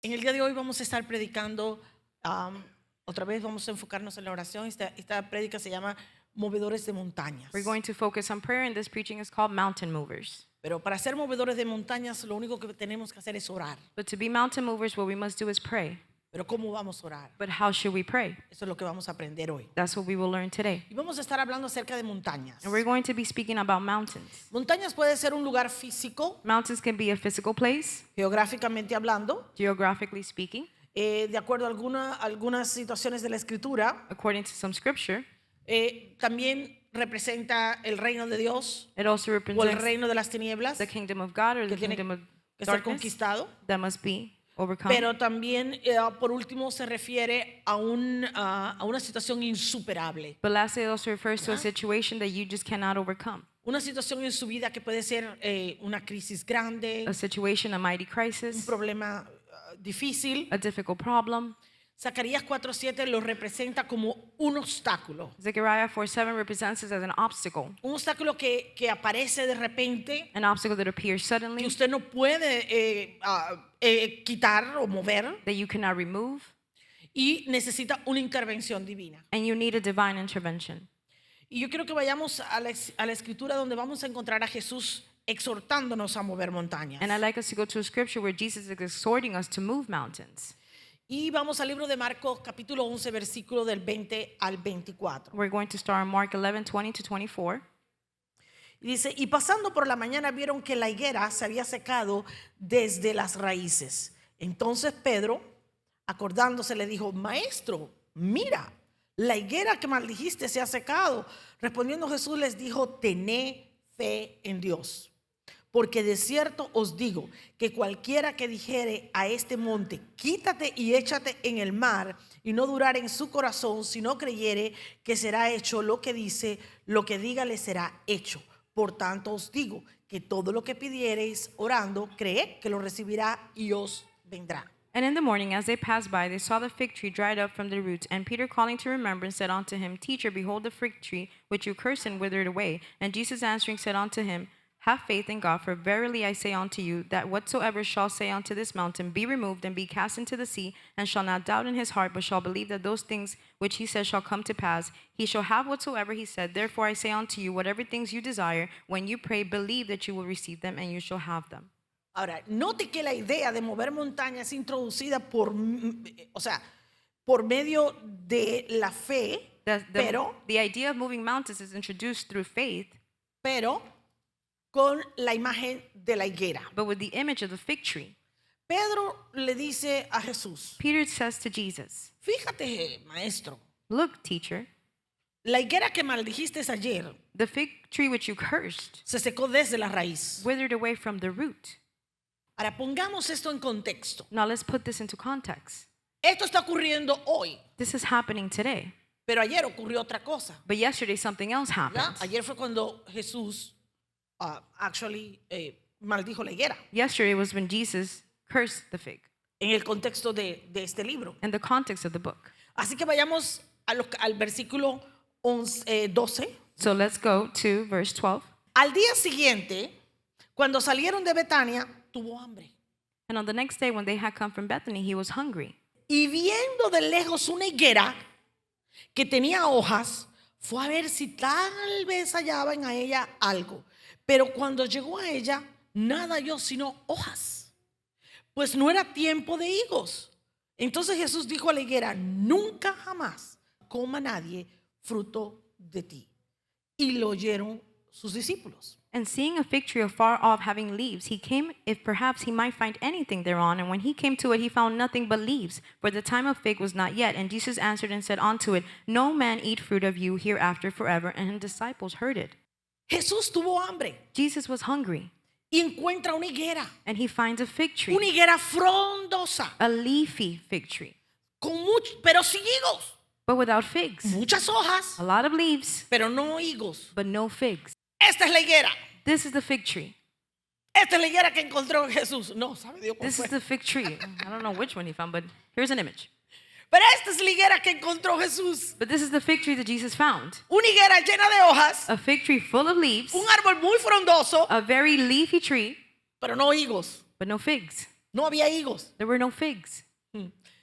En el día de hoy vamos a estar predicando, otra vez vamos a enfocarnos en la oración. Esta prédica se llama Movedores de Montañas. We're going to focus on prayer, and this preaching is called Mountain Movers. Pero para ser movedores de montañas, lo único que tenemos que hacer es orar. But to be mountain movers, what we must do is pray. Pero ¿cómo vamos a orar? But how should we pray? Eso es lo que vamos a aprender hoy. That's what we will learn today. Y vamos a estar hablando acerca de montañas. And we're going to be speaking about mountains. Montañas puede ser un lugar físico, Mountains can be a physical place, geográficamente hablando, geographically speaking, de acuerdo a algunas situaciones de la Escritura. according to some scripture. También representa el reino de Dios It also o el represents reino de las tinieblas the kingdom of God or que the tiene kingdom of que ser darkness conquistado. that must be overcome. Pero también, por último, se refiere a una situación insuperable. But lastly, it also refers to a situation that you just cannot overcome. Una situación en su vida que puede ser una crisis grande, A situation, a mighty un crisis, problema difícil. a difficult problem. Zacarías 4:7 lo representa como un obstáculo. Zechariah 4:7 represents it as an obstacle Que aparece de repente, that appears que suddenly, usted no puede quitar o mover, that you cannot remove, y necesita una intervención divina. and you need a divine intervention. Y yo quiero que vayamos a la escritura donde vamos a encontrar a Jesús exhortándonos a mover montañas. And I'd like us to go to a scripture where Jesus is exhorting us to move mountains. Y vamos al libro de Marcos, capítulo 11, versículo del 20 al 24. We're going to start in Mark 11:20-24. Y dice, y pasando por la mañana vieron que la higuera se había secado desde las raíces. Entonces Pedro, acordándose, le dijo, Maestro, mira, la higuera que maldijiste se ha secado. Respondiendo Jesús les dijo, tened fe en Dios. Porque de cierto os digo que cualquiera que dijere a este monte, quítate y échate en el mar, y no durare en su corazón, sino creyere que será hecho lo que dice, lo que diga le será hecho. Por tanto os digo que todo lo que pidiereis orando, creed que lo recibirá y os vendrá. And in the morning, as they passed by, they saw the fig tree dried up from the roots. And Peter, calling to remembrance, said unto him, Teacher, behold the fig tree which you cursed and withered away. And Jesus answering said unto him, Have faith in God, for verily I say unto you, that whatsoever shall say unto this mountain, Be removed and be cast into the sea, and shall not doubt in his heart, but shall believe that those things which he says shall come to pass, he shall have whatsoever he said. Therefore I say unto you, whatever things you desire, when you pray, believe that you will receive them, and you shall have them. Ahora, note que la idea de mover montañas es introducida por medio de la fe, pero The idea of moving mountains is introduced through faith, con la imagen de la higuera. but with the image of the fig tree. Pedro le dice a Jesús, Peter says to Jesus, fíjate, maestro, Look, teacher, la higuera que maldijiste ayer the fig tree which you cursed se secó desde la raíz. withered away from the root. Ahora pongamos esto en contexto. Now let's put this into context. Esto está ocurriendo hoy, This is happening today, pero ayer ocurrió otra cosa. but yesterday something else ¿Ya? happened. Ayer fue cuando Jesús maldijo la higuera Yesterday was when Jesus cursed the fig en el contexto de este libro. in the context of the book. Así que vayamos al versículo 12. So let's go to verse 12. Al día siguiente, cuando salieron de Betania, tuvo hambre. And on the next day when they had come from Bethany, he was hungry. Y viendo de lejos una higuera que tenía hojas, fue a ver si tal vez hallaban a ella algo. Pero cuando llegó a ella, nada halló sino hojas, pues no era tiempo de higos. Entonces Jesús dijo a la higuera, nunca jamás coma nadie fruto de ti. Y lo oyeron sus discípulos. And seeing a fig tree afar off having leaves, he came if perhaps he might find anything thereon. And when he came to it, he found nothing but leaves, for the time of fig was not yet. And Jesus answered and said unto it, No man eat fruit of you hereafter forever. And his disciples heard it. Jesús tuvo hambre Jesus was hungry, y encuentra una higuera, and he finds a fig tree, una higuera frondosa, a leafy fig tree, pero sin higos, but without figs. muchas hojas, A lot of leaves, pero no higos. but no figs. Esta es la higuera. This is the fig tree. Esta es la higuera que encontró Jesús. No, sabe Dios cuál This fue. is the fig tree. I don't know which one he found, but here's an image. Pero esta es la higuera que encontró Jesús. But this is the fig tree that Jesus found. Una higuera llena de hojas, A fig tree full of leaves, un árbol muy frondoso, a very leafy tree, pero no higos. but no figs. No había higos. There were no figs.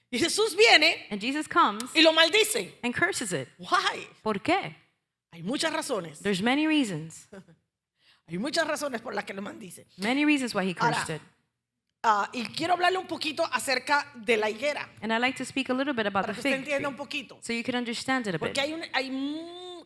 Y Jesús viene And Jesus comes y lo maldice. and curses it. Why? ¿Por qué? Hay muchas razones. There's many reasons. Hay muchas razones por las que lo maldice. Many reasons why he cursed Ahora, it. Y quiero hablarle un poquito acerca de la higuera. And I'd like to speak a little bit about Para the que usted fig tree, entienda un poquito. so you can understand it a bit. Porque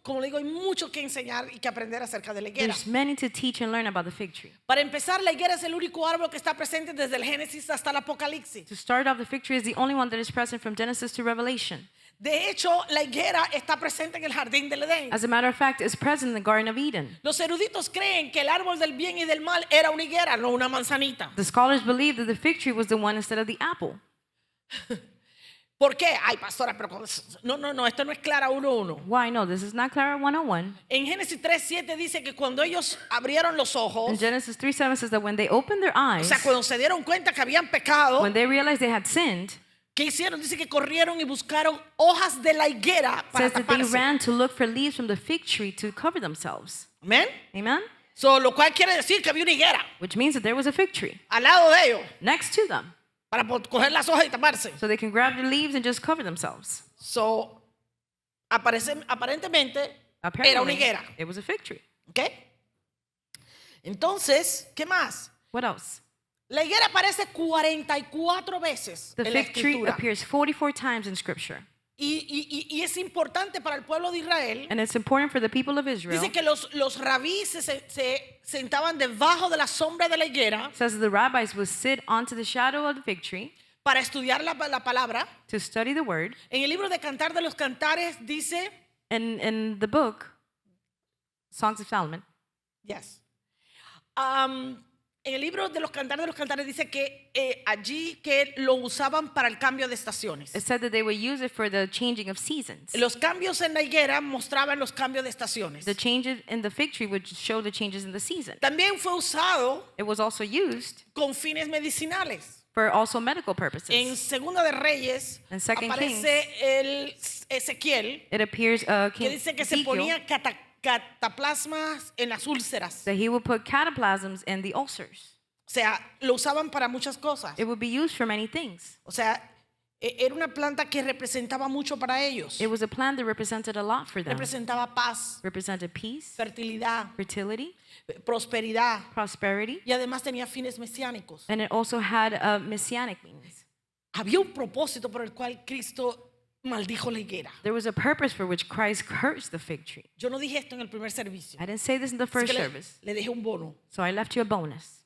como le digo, hay mucho que enseñar y que aprender acerca de la higuera. There's many to teach and learn about the fig tree. Para empezar, la higuera es el único árbol que está presente desde el Génesis hasta el Apocalipsis. To start off, the fig tree is the only one that is present from Genesis to Revelation. De hecho, la higuera está presente en el jardín del Edén. As a matter of fact, it's present in the Garden of Eden. Los eruditos creen que el árbol del bien y del mal era una higuera, no una manzanita. The scholars believe that the fig tree was the one instead of the apple. ¿Por qué? Ay, pastora, pero no, esto no es Clara 1:1. Why? No, this is not Clara 101. En Génesis 3:7 dice que cuando ellos abrieron los ojos, In Genesis 3:7 says that when they opened their o eyes, sea, cuando se dieron cuenta que habían pecado, when they realized they had sinned, ¿qué hicieron? Dice que corrieron y buscaron hojas de la higuera para says that they taparse. ran to look for leaves from the fig tree to cover themselves. Amén. Amen? So, lo cual quiere decir que había una higuera Which means that there was a fig tree al lado de ellos next to them, para coger las hojas y taparse. so they can grab the leaves and just cover themselves. So, aparentemente era una Apparently, higuera. it was a fig tree. ¿Ok? Entonces, ¿qué más? What else? La higuera aparece 44 veces The en la fig tree escritura. appears 44 times in Scripture. Y es importante para el pueblo de Israel. And it's important for the people of Israel. Dice que los rabís se sentaban debajo de la sombra de la higuera It says that the rabbis would sit onto the shadow of the fig tree para estudiar la palabra. to study the word. En el libro de Cantar de los Cantares dice, And in the book, Songs of Solomon, yes. En el libro de los Cantares dice que allí que lo usaban para el cambio de estaciones. it said that they would use it for the changing of seasons. Los cambios en la higuera mostraban los cambios de estaciones. The changes in the fig tree would show the changes in the season. También fue usado It was also used con fines medicinales. for also medical purposes. En Segunda de Reyes In Second aparece el Ezequiel It appears que King dice que se Ezekiel ponía cataplasmas en las úlceras. that he would put cataplasms in the ulcers. O sea, lo usaban para muchas cosas. It would be used for many things. O sea, era una planta que representaba mucho para ellos. It was a plant that represented a lot for them. Representaba paz, Represented peace, fertilidad, fertility, prosperidad prosperity, y además tenía fines mesiánicos. and it also had messianic meanings. Había un propósito por el cual Cristo maldijo la higuera. There was a purpose for which Christ cursed the fig tree. Yo no dije esto en el primer servicio. I didn't say this in the Así first que service, le dejé un bono. so I left you a bonus.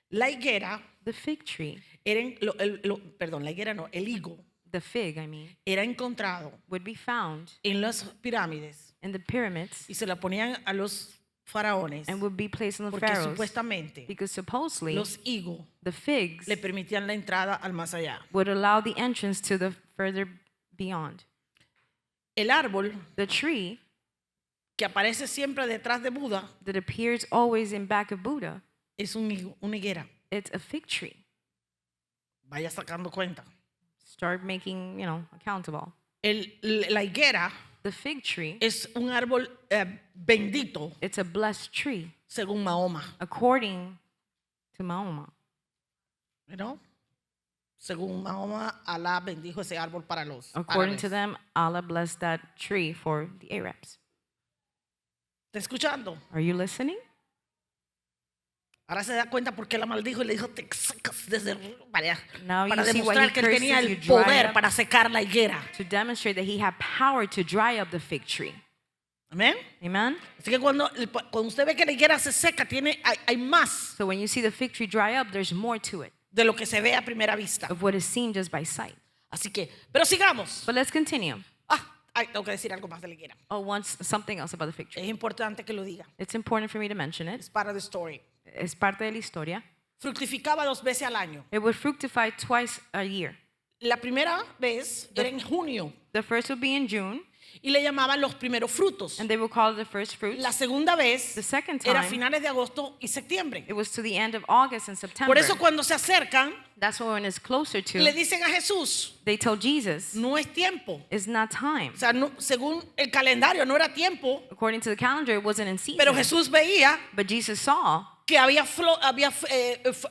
La higuera The fig tree, la higuera no, el higo the fig, I mean, era encontrado would be found en las pirámides in the pyramids y se la ponían a los faraones and would be placed on the porque pharaohs supuestamente because supposedly los higos the figs le permitían la entrada al más allá. would allow the entrance to the further beyond. El árbol The tree que aparece siempre detrás de Buda that appears always in back of Buddha, es una higuera. it's a fig tree. Vaya sacando cuenta. Start making, accountable. La higuera The fig tree, es un árbol bendito it's a blessed tree según Mahoma, according to Mahoma. ¿no? Según Mahoma, Alá bendijo ese árbol para los According árabes. to them, Allah blessed that tree for the Arabs. ¿Está escuchando? Are you listening? Ahora se da cuenta por qué la maldijo y le dijo, te secas desde para Now you see why demostrar he que él curses tenía you, el dry poder up. para secar la higuera. To demonstrate that he had power to dry up the fig tree. Amén. Amen? Así que cuando usted ve que la higuera se seca, hay más So when you see the fig tree dry up, there's more to it de lo que se ve a primera vista. of what is seen just by sight. Así que, pero sigamos. But let's continue. Tengo que decir algo más de la higuera. Something else about the fig tree. Es importante que lo diga. It's important for me to mention it. Es part of the story. Es parte de la historia. Fructificaba 2 veces al año. It would fructify twice a year. La primera vez era en junio The first would be in June, y le llamaban los primeros frutos. and they would call it the first fruits. La segunda vez The second era time, finales de agosto y septiembre. it was to the end of August and September. Por eso cuando se acercan, That's when it's closer le to. dicen a Jesús, They told Jesus, no es tiempo. it's not time. O sea, según el calendario no era tiempo, According to the calendar, it wasn't in season. pero Jesús veía But Jesus saw que había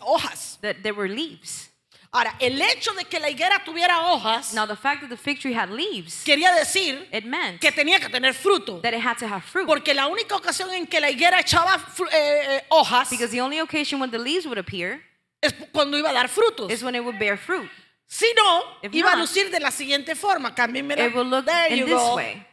hojas. that there were leaves. Ahora, el hecho de que la higuera tuviera hojas Now, the fact that the fig tree had leaves, quería decir it meant que tenía que tener fruto. that it had to have fruit. Porque la única ocasión en que la higuera echaba hojas Because the only occasion when the leaves would appear es cuando iba a dar frutos. is when it would bear fruit. Si no, If iba a not, lucir de la siguiente forma. Cámbienmela. It will look There in you this go. way.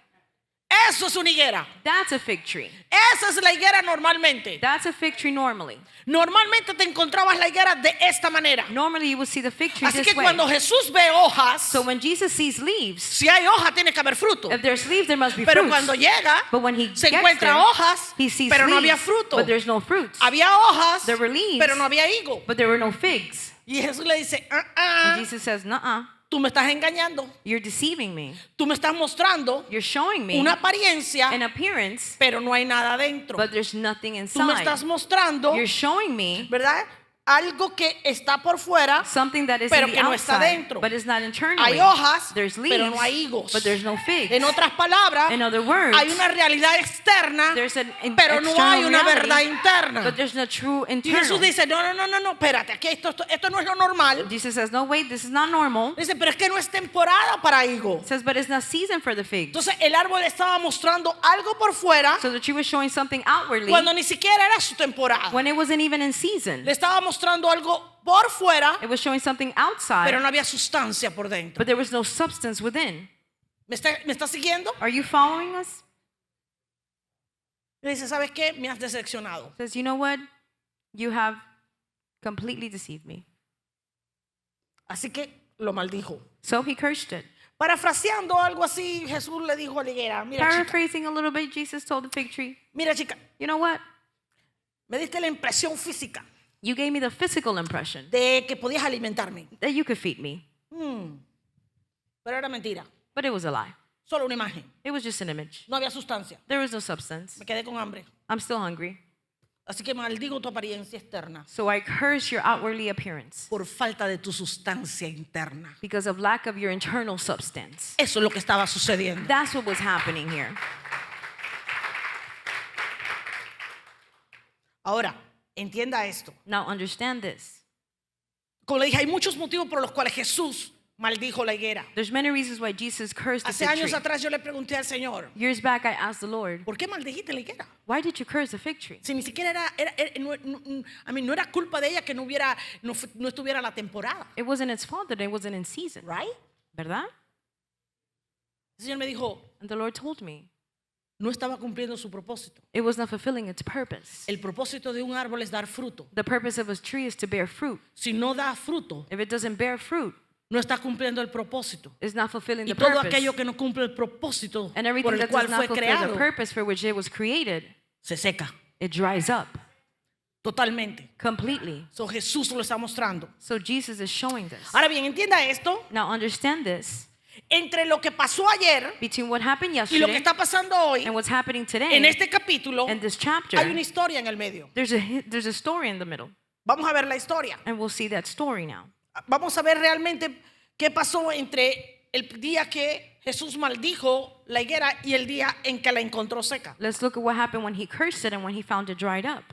Eso es una higuera. That's a fig tree. Esa es la higuera normalmente. That's a fig tree normally. Normalmente te encontrabas la higuera de esta manera. Normally you will see the fig tree Así this que way. cuando Jesús ve hojas, So when Jesus sees leaves, si hay hoja tiene que haber fruto. if there's leaves, there must be Pero fruit. cuando llega, But when he se gets encuentra there, hojas, he sees pero no leaves, había fruto. but there's no fruits. Había hojas, There were leaves, pero no había higo. But there were no figs. Y Jesús le dice, And Jesus says, nuh-uh, tú me estás engañando. you're deceiving me. Tú me estás mostrando You're showing me una apariencia, an appearance, pero no hay nada dentro. but there's nothing Tú me estás inside. mostrando, You're showing me ¿verdad? Algo que está por fuera, something that is pero in the que no está outside, dentro. but it's not Hay internally. hojas, There's pero leaves, no hay higos. but there's no figs. En otras palabras, In other words, hay una realidad externa, there's an pero no hay external una verdad reality, interna. but there's no true Y Jesús internal. dice, no, espérate, aquí esto no es lo normal. Jesus says, no, wait, this is not normal. Dice, pero es que no es temporada para higo. He says, but it's not season for the figs. Entonces el árbol estaba mostrando algo por fuera So the tree was showing something outwardly cuando ni siquiera era su temporada. when it wasn't even in season. Le estaba mostrando algo por fuera, It was showing something pero outside, no había sustancia por dentro. but there was no substance within. ¿Me está siguiendo? Are you following us? Le dice, ¿sabes qué? Me has decepcionado. Says, you know what? You have completely deceived me. Así que lo maldijo. So he cursed it. Parafraseando algo así, Jesús le dijo a la higuera, mira chica, Paraphrasing a little bit, Jesus told the fig tree, mira chica, you know what? me diste la impresión física You gave me the physical impression de que podías alimentarme. that you could feed me, Pero era mentira, but it was a lie. solo una imagen. It was just an image. No había sustancia. There was no substance. Me quedé con hambre. I'm still hungry. Así que maldigo tu apariencia externa So I curse your outwardly appearance por falta de tu sustancia interna. because of lack of your internal substance. Eso es lo que estaba sucediendo. That's what was happening here. Ahora, entienda esto. Now understand this. Como le dije, hay muchos motivos por los cuales Jesús maldijo la higuera. There's many reasons why Jesus cursed the Hace fig años tree. atrás yo le pregunté al Señor, Years back, I asked the Lord, ¿por qué maldijiste la higuera? why did you curse the fig tree? Si ni siquiera no era culpa de ella que no estuviera la temporada, It wasn't its fault that it wasn't in season. right? ¿Verdad? El Señor me dijo, And the Lord told me no estaba cumpliendo su propósito. it was not fulfilling its purpose. El propósito de un árbol es dar fruto. The purpose of a tree is to bear fruit. Si no da fruto, If it doesn't bear fruit, no está cumpliendo el propósito. it's not fulfilling Y the todo purpose. aquello que no cumple el propósito And por everything el that cual does not fue fulfill the creado, purpose for which it was created, se seca it dries up totalmente. completely. So, Jesús lo está mostrando. So Jesus is showing this. Ahora bien, entienda esto. Now understand this. Entre lo que pasó ayer Between what happened y lo que yesterday está pasando hoy, and what's happening today, en este capítulo, in this chapter, hay una historia en el medio. there's a story in the middle. Vamos a ver la historia. And we'll see that story now. Vamos a ver realmente qué pasó entre el día que Jesús maldijo la higuera y el día en que la encontró seca. Let's look at what happened when he cursed it and when he found it dried up.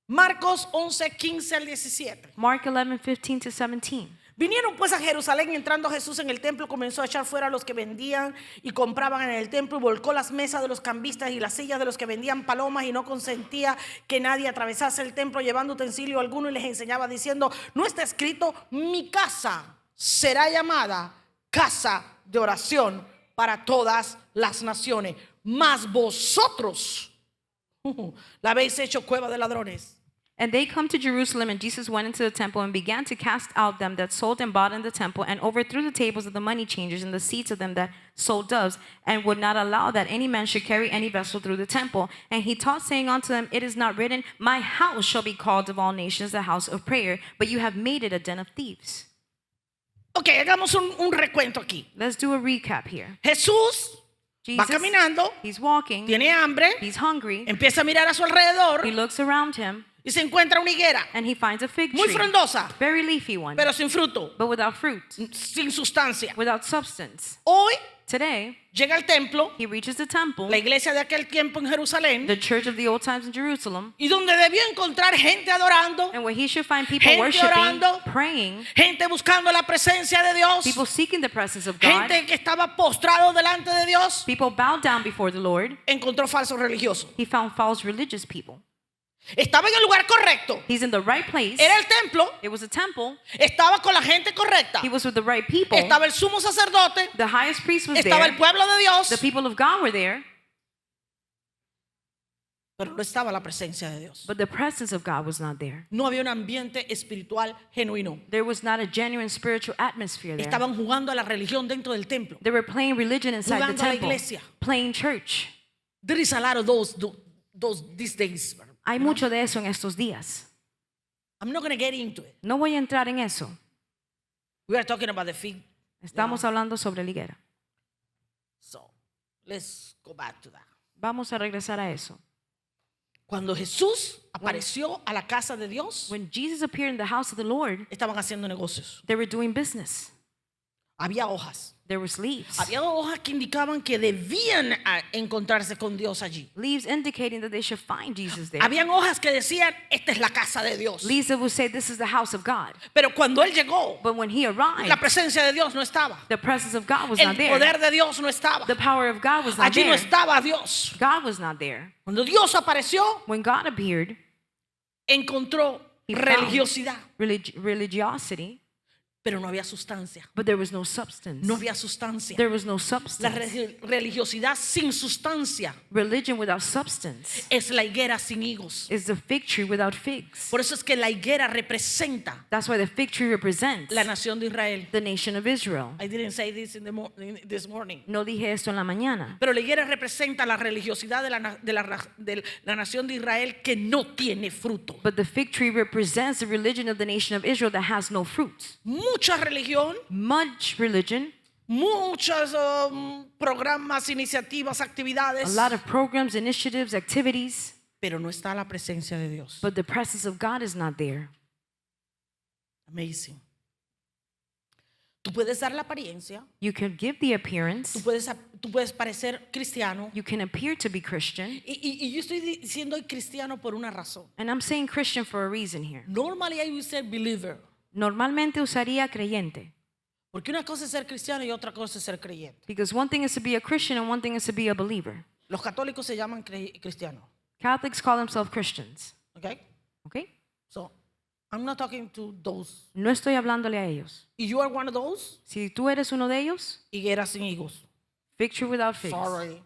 Marcos 11:15 al 17. Mark 11:15-17. Vinieron pues a Jerusalén, entrando Jesús en el templo, comenzó a echar fuera a los que vendían y compraban en el templo y volcó las mesas de los cambistas y las sillas de los que vendían palomas y no consentía que nadie atravesase el templo llevando utensilio alguno y les enseñaba diciendo, no está escrito, mi casa será llamada casa de oración para todas las naciones, mas vosotros la habéis hecho cueva de ladrones. And they come to Jerusalem, and Jesus went into the temple and began to cast out them that sold and bought in the temple, and overthrew the tables of the money changers and the seats of them that sold doves, and would not allow that any man should carry any vessel through the temple. And he taught, saying unto them, it is not written, my house shall be called of all nations a house of prayer, but you have made it a den of thieves. Ok, hagamos un recuento aquí. Let's do a recap here. Jesús va Jesus, caminando, he's walking, tiene hambre, he's hungry, empieza a mirar a su alrededor he looks around him, y se encuentra una higuera and he finds a fig muy tree, frondosa, very leafy one, pero sin fruto, but without fruit, sin sustancia. without substance. Hoy Today, llega al templo, he reaches the temple, la iglesia de aquel tiempo en Jerusalén, the church of the old times in Jerusalem, y donde debió encontrar gente adorando, and where he should find people gente worshiping, orando, praying, gente buscando la presencia de Dios, people seeking the presence of God, gente que estaba postrado delante de Dios, people bowed down before the Lord. encontró falsos religiosos. He found false religious people. Estaba en el lugar correcto. He's in the right place. Era el templo, It was a temple. estaba con la gente correcta. He was with the right people. Estaba el sumo sacerdote, The highest priest was estaba there. el pueblo de Dios, The people of God were there. pero no estaba la presencia de Dios. But the presence of God was not there. No había un ambiente espiritual genuino. There was not a genuine spiritual atmosphere there. Estaban jugando a la religión dentro del templo. They were playing religion inside the Jugando a la temple. iglesia. Playing church. There is a lot of those these days. Hay mucho de eso en estos días. I'm not going to get into it. No voy a entrar en eso. We are talking about the fig. Estamos hablando sobre la higuera. So, let's go back to that. Vamos a regresar a eso. Cuando Jesús apareció a la casa de Dios, When Jesus appeared in the house of the Lord, estaban haciendo negocios. they were doing business. Había hojas. There was leaves. Había hojas que indicaban que debían encontrarse con Dios allí. Leaves indicating that they should find Jesus there. Habían hojas que decían, esta es la casa de Dios. Leaves that would say this is the house of God. Pero cuando Él llegó, But when he la arrived, presencia de Dios no estaba. the presence of God was El not there. poder de Dios no estaba. The power of God was not Allí no there. estaba Dios. God was not there. Cuando Dios apareció, When God appeared, encontró He found religiosidad, religiosity, pero no había sustancia. but there was no substance. No había sustancia. There was no La substance. religiosidad sin sustancia Religion without substance es la higuera sin higos. is the fig tree without figs. Por eso es que la higuera representa That's why the fig tree represents la nación de Israel. the nation of Israel. I didn't say this this morning. No dije esto en la mañana. Pero la higuera representa la religiosidad de la nación de Israel que no tiene fruto. But the fig tree represents the religion of the nation of Israel that has no fruit. Mucha religión, Much religion, muchos programas, iniciativas, a actividades, lot of programs, initiatives, activities, pero no está la presencia de Dios. but the presence of God is not there. Amazing. Tú puedes dar la apariencia, You can give the appearance, tú puedes parecer cristiano, you can appear to be Christian, y yo estoy diciendo cristiano por una razón. and I'm saying Christian for a reason here. Normally I would say believer, Normalmente usaría creyente, porque una cosa es ser cristiano y otra cosa es ser creyente. because one thing is to be a Christian and one thing is to be a believer. Los católicos se llaman cristianos, Catholics call themselves Christians, okay? okay? So, I'm not talking to those. No estoy hablándole a ellos. If you are one of those, Si tú eres uno de ellos, higuera sin higos. fig tree without figs. Sorry.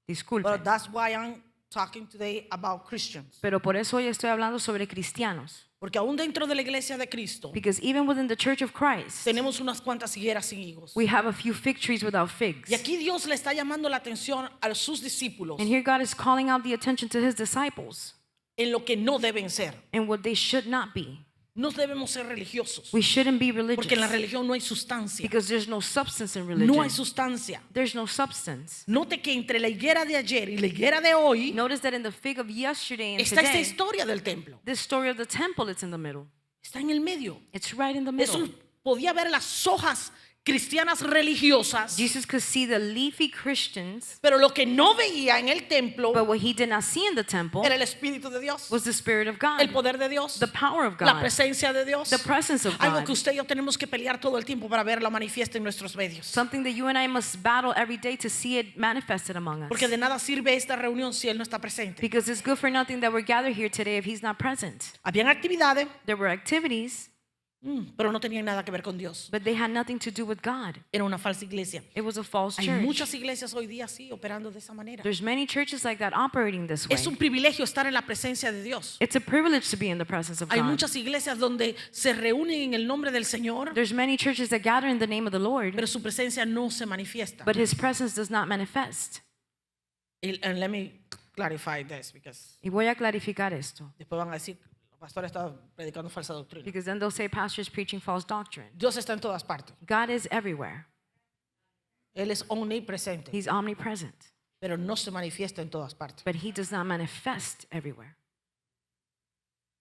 Disculpe. But that's why I'm talking today about Christians. Pero por eso hoy estoy hablando sobre cristianos. Porque aún dentro de la iglesia de Cristo, Because even within the church of Christ, tenemos unas cuantas higueras sin higos. we have a few fig trees without figs. Y aquí Dios le está llamando la atención a sus discípulos And here God is calling out the attention to his disciples en lo que no deben ser. and what they should not be. No debemos ser religiosos, We shouldn't be porque en la religious religión no hay sustancia. because there's no substance in No religion. hay sustancia. There's no substance. Note que entre la higuera de ayer y la higuera de hoy Notice that in the fig of yesterday and está esta today, historia del templo. this story of the temple, it's in the middle. Está en el medio. It's right in the Eso middle. podía ver las hojas cristianas religiosas, Jesus could see the leafy Christians, pero lo que no veía en el templo but what he did not see in the temple era el Espíritu de Dios, was the Spirit of God, el poder de Dios, the power of la God, presencia de Dios. the presence of Algo God. que usted y yo tenemos que pelear todo el tiempo para verla manifiesta en nuestros medios. Something that you and I must battle every day to see it manifested among us. Porque de nada sirve esta reunión si Él no está presente. Because it's good for nothing that we're gathered here today if he's not present. Habían actividades, There were activities, pero no tenían nada que ver con Dios. but they had nothing to do with God. Era una falsa iglesia. It was a false Hay church. muchas iglesias hoy día así, operando de esa manera. There's many churches like that operating this way. Es un privilegio estar en la presencia de Dios. It's a privilege to be in the presence of Hay God. muchas iglesias donde se reúnen en el nombre del Señor, There's many churches that gather in the name of the Lord, pero su presencia no se manifiesta. but his presence does not manifest. And let me clarify this, because Y voy a clarificar esto. después van a decir, el pastor está predicando falsa doctrina. Because then they'll say pastors preaching false doctrine. Dios está en todas partes. God is everywhere. Él es omnipresente, He's omnipresent, pero no se manifiesta en todas partes. but he does not manifest everywhere.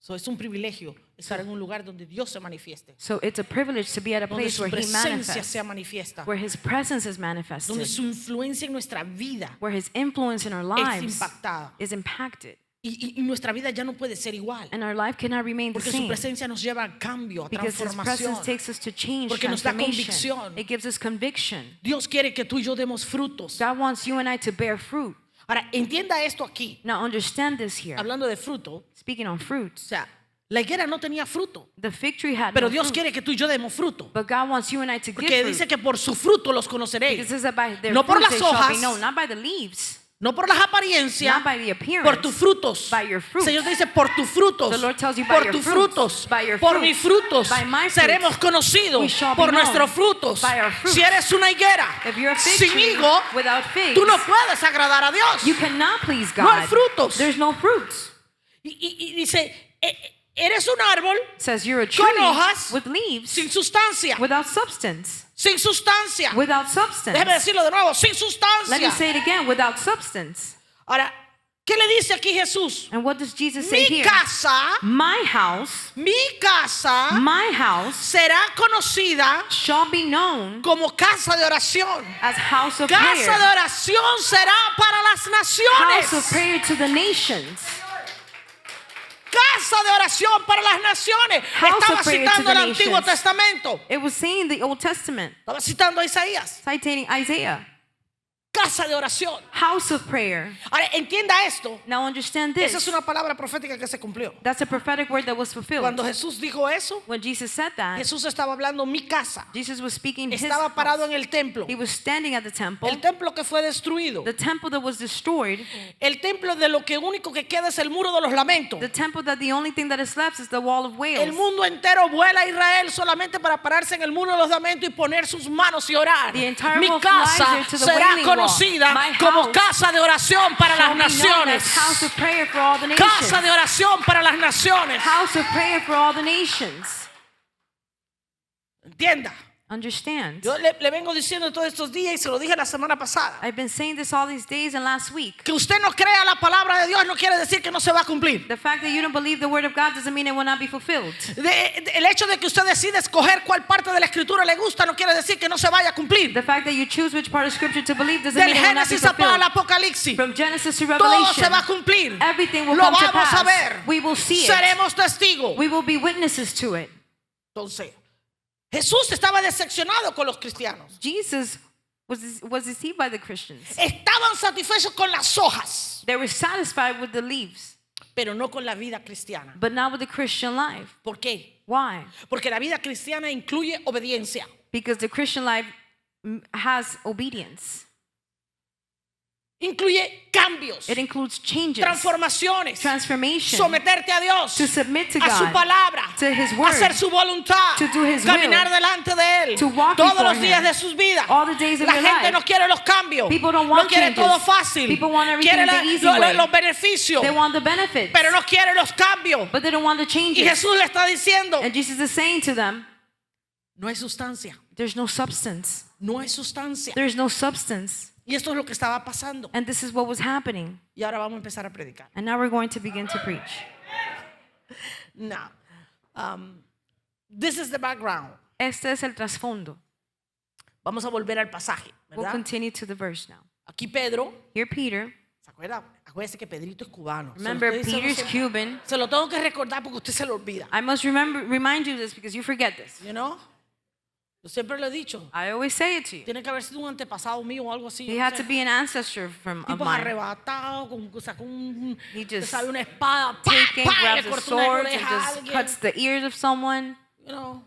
So, es un privilegio estar en un lugar donde Dios se manifieste, So it's a privilege to be at a donde place su where He presencia manifests, sea manifiesta, where His presence is donde manifested, su influencia en nuestra vida where His influence in our es lives impactada. is impacted. Y nuestra vida ya no puede ser igual, And our life cannot remain the porque su same. presencia nos lleva a cambio, a Because His transformación. presence takes us to change, Porque nos da transformation. convicción. It gives us conviction. Dios quiere que tú y yo demos frutos. God wants you and I to bear fruit. Ahora, entienda esto aquí. Now understand this here. Hablando de fruto, Speaking on o fruits, sea, la higuera no tenía fruto, the fig tree had pero no Dios fruit. quiere que tú y yo demos fruto. But God wants you and I to give Porque fruit. dice que por su fruto los Because conoceréis. it says that by their No por fruits las they shall be hojas, known, not by the leaves, No por las apariencias, not by the appearance, por tus frutos. by your fruits. Señor te dice por tus frutos, The Lord tells you by por your tus fruits, frutos, by your por fruits, mis frutos, by my fruits. seremos We conocidos shall be por known nuestros frutos. by our fruits. Si eres una higuera If you're a fig sin tree higo, without figs, tú no puedes agradar a Dios. you cannot please God. No hay frutos. There's no fruits. Y dice, eres un árbol It says you're a tree con hojas, with leaves, sin sustancia, without substance. sin sustancia. Without substance. Déjeme decirlo de nuevo, sin Let me sustancia. say it again, without substance. Ahora, ¿qué le dice aquí Jesús? And what does Jesus say Mi here? casa, My house será conocida shall be known como casa de oración. as house of Casa prayer. de oración será para las House of naciones. prayer to the nations. Casa de oración para las naciones. House Estaba of prayer citando to the el Antiguo nations. Testamento. It was saying the Old Testament, Estaba citando a Isaías. citing Isaiah. Casa de oración. House of prayer. Ahora, entienda esto. Now understand Esa this. es una palabra profética que se cumplió. That's a prophetic word that was fulfilled. Cuando Jesús dijo eso, When Jesus said that, Jesús estaba hablando mi casa. Jesus was speaking his Estaba parado house. en el templo. He was standing at the temple. El templo que fue destruido. The temple that was destroyed. El templo de lo que único que queda es el muro de los lamentos. The temple that the only thing that is left is the wall of El Wales. mundo entero vuela a Israel solamente para pararse en el muro de los lamentos y poner sus manos y orar. The entire Mi world flies casa there to the será Wailing Wall. conocida My como house casa de oración para las shall be known as naciones. house of prayer for all the nations. Casa de oración para las naciones. House of prayer for all the nations. Entienda. Understand? Yo le vengo diciendo todos estos días y se lo dije la semana pasada. I've been saying this all these days and last week. Que usted no crea la palabra de Dios no quiere decir que no se va a cumplir. The fact that you don't believe the word of God doesn't mean it will not be fulfilled. El hecho de que usted decide escoger cuál parte de la escritura le gusta no quiere decir que no se vaya a cumplir. The fact that you choose which part of scripture to believe doesn't Del mean it will not be Génesis para el fulfilled. Apocalipsis. From Genesis to Todo Revelation, se va a cumplir. everything will Lo come to vamos a pass. ver. We will see it. Seremos testigos. We will be witnesses to it. Entonces, Jesús estaba decepcionado con los cristianos. Jesus was deceived by the Christians. Estaban satisfechos con las hojas, They were satisfied with the leaves, pero no con la vida cristiana. but not with the Christian life. ¿Por qué? Why? Porque la vida cristiana incluye obediencia. Because the Christian life has obedience. Incluye cambios, It includes changes, transformaciones, transformation, someterte a Dios, to submit to a su God, palabra, to His word, hacer su voluntad, to do His caminar will, delante de Él to walk todos before los días Him, de sus vidas. all the days of La your gente life. no quiere los cambios, People don't no want quiere changes. todo fácil, People want everything quiere the easy way. los beneficios, They want the benefits, pero no quiere los cambios. but they don't want the Y changes. Jesús le está diciendo, And Jesus is saying to them, no hay sustancia, there's no substance. no hay sustancia. There's no substance. Y esto es lo que estaba pasando. And this is what was happening. Y ahora vamos a empezar a predicar. And now we're going to begin to preach. Now, this is the background. Este es el trasfondo. Vamos a volver al pasaje, We'll ¿verdad? continue to the verse now. Aquí Pedro, Here, Peter. ¿se acuerda? Acuérdese que Pedrito es cubano. Remember, Se lo estoy Peter's diciendo Cuban. se lo tengo que recordar porque usted se lo olvida. I must remind you this because you forget this. You know? Yo siempre lo he dicho. I always say it to you. Tiene que haber sido un antepasado mío o algo así. He yo no had sé. to be an ancestor of Tipos mine. arrebatados, sacó He usted just sabe, una espada, Taking, ¡pa! Y grabs le a cortó una sword and oreja a just alguien. cuts the ears of someone. You know,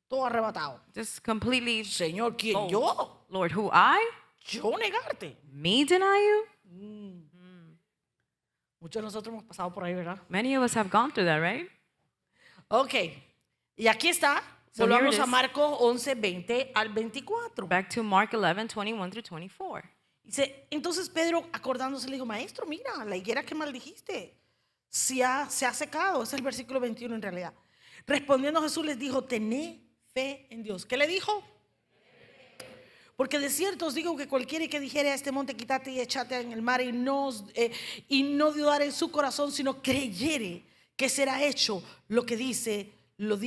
todo arrebatado. Just completely. Señor, ¿quién? Oh. Yo. Lord, who I? Yo negarte. Me deny you? Muchos de nosotros hemos pasado por ahí, ¿verdad? Many of us have gone through that, right? Ok. Y aquí está. So here Volvamos it a is. Marcos 11, 20 al 24. Back to Mark 11, 21 through 24. Dice, entonces Pedro acordándose le dijo, maestro, mira, la higuera que maldijiste se ha secado. Ese es el versículo 21 en realidad. Respondiendo Jesús les dijo, tened fe en Dios. ¿Qué le dijo? Porque de cierto os digo que cualquiera que dijere a este monte, quítate y échate en el mar y no dudar en su corazón, sino creyere que será hecho lo que dice, lo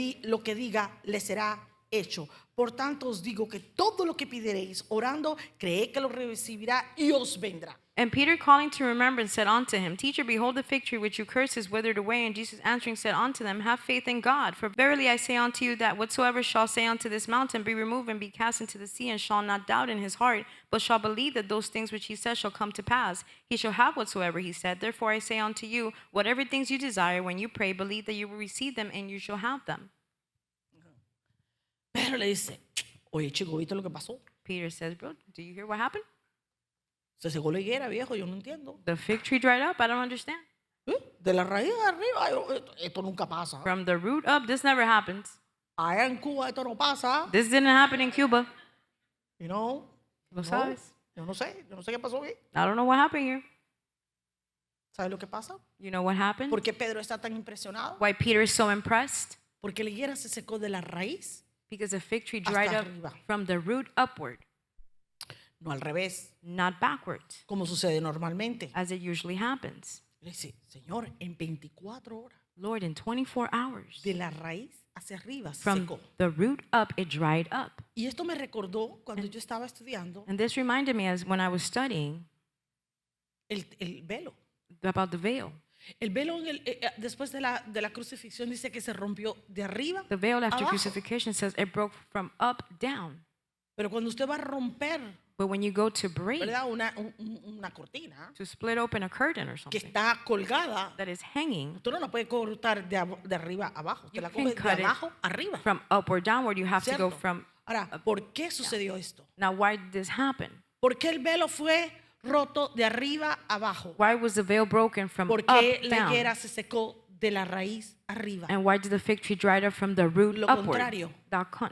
que diga, le será hecho. Por tanto os digo que todo lo que pidiereis orando, creed que lo recibirá y os vendrá. And Peter, calling to remembrance, said unto him, Teacher, behold, the fig tree which you cursed is withered away. And Jesus answering said unto them, Have faith in God. For verily I say unto you, that whatsoever shall say unto this mountain, Be removed and be cast into the sea, and shall not doubt in his heart, but shall believe that those things which he says shall come to pass, he shall have whatsoever he said. Therefore I say unto you, whatever things you desire, when you pray, believe that you will receive them, and you shall have them. Pedro le dice, oye chico, ¿viste lo que pasó? Peter says, Bro, do you hear what happened? Se secó la higuera, viejo, yo no entiendo. The fig tree dried up? I don't understand. De la raíz de arriba, esto nunca pasa. From the root up, this never happens. Allá en Cuba esto no pasa. This didn't happen in Cuba. You know, Lo no, sabes. yo no sé qué pasó aquí. I don't know what happened here. ¿Sabes lo que pasa? You know what happened? ¿Por qué Pedro está tan impresionado? Why Peter is so impressed? Porque la higuera se secó de la raíz, Because the fig tree Hasta dried up arriba. from the root upward, no al revés, not backwards, como sucede normalmente. as it usually happens. Le dice, Señor, en 24 horas, Lord, in 24 hours, de la raíz hacia arriba se from secó. the root up, it dried up. Y esto me recordó cuando yo estaba estudiando And this reminded me as when I was studying el velo. about the veil. El velo después de la crucifixión dice que se rompió de arriba The veil after abajo. crucifixion says it broke from up down. Pero cuando usted va a romper, But when you go to break, ¿verdad? Una cortina to split open a curtain or que something está colgada, that is hanging usted no la puede cortar de arriba a abajo. Usted You la can coge de cut it abajo arriba. from up or downward, you have to go ¿Cierto? from. Ahora, ¿por qué sucedió esto? Now, why did this happen? ¿Por qué el velo fue roto de arriba a abajo? Why was the veil broken from ¿Por up qué la down? higuera se secó de la raíz arriba? And why did the fig tree dried up from the root Lo upward? contrario.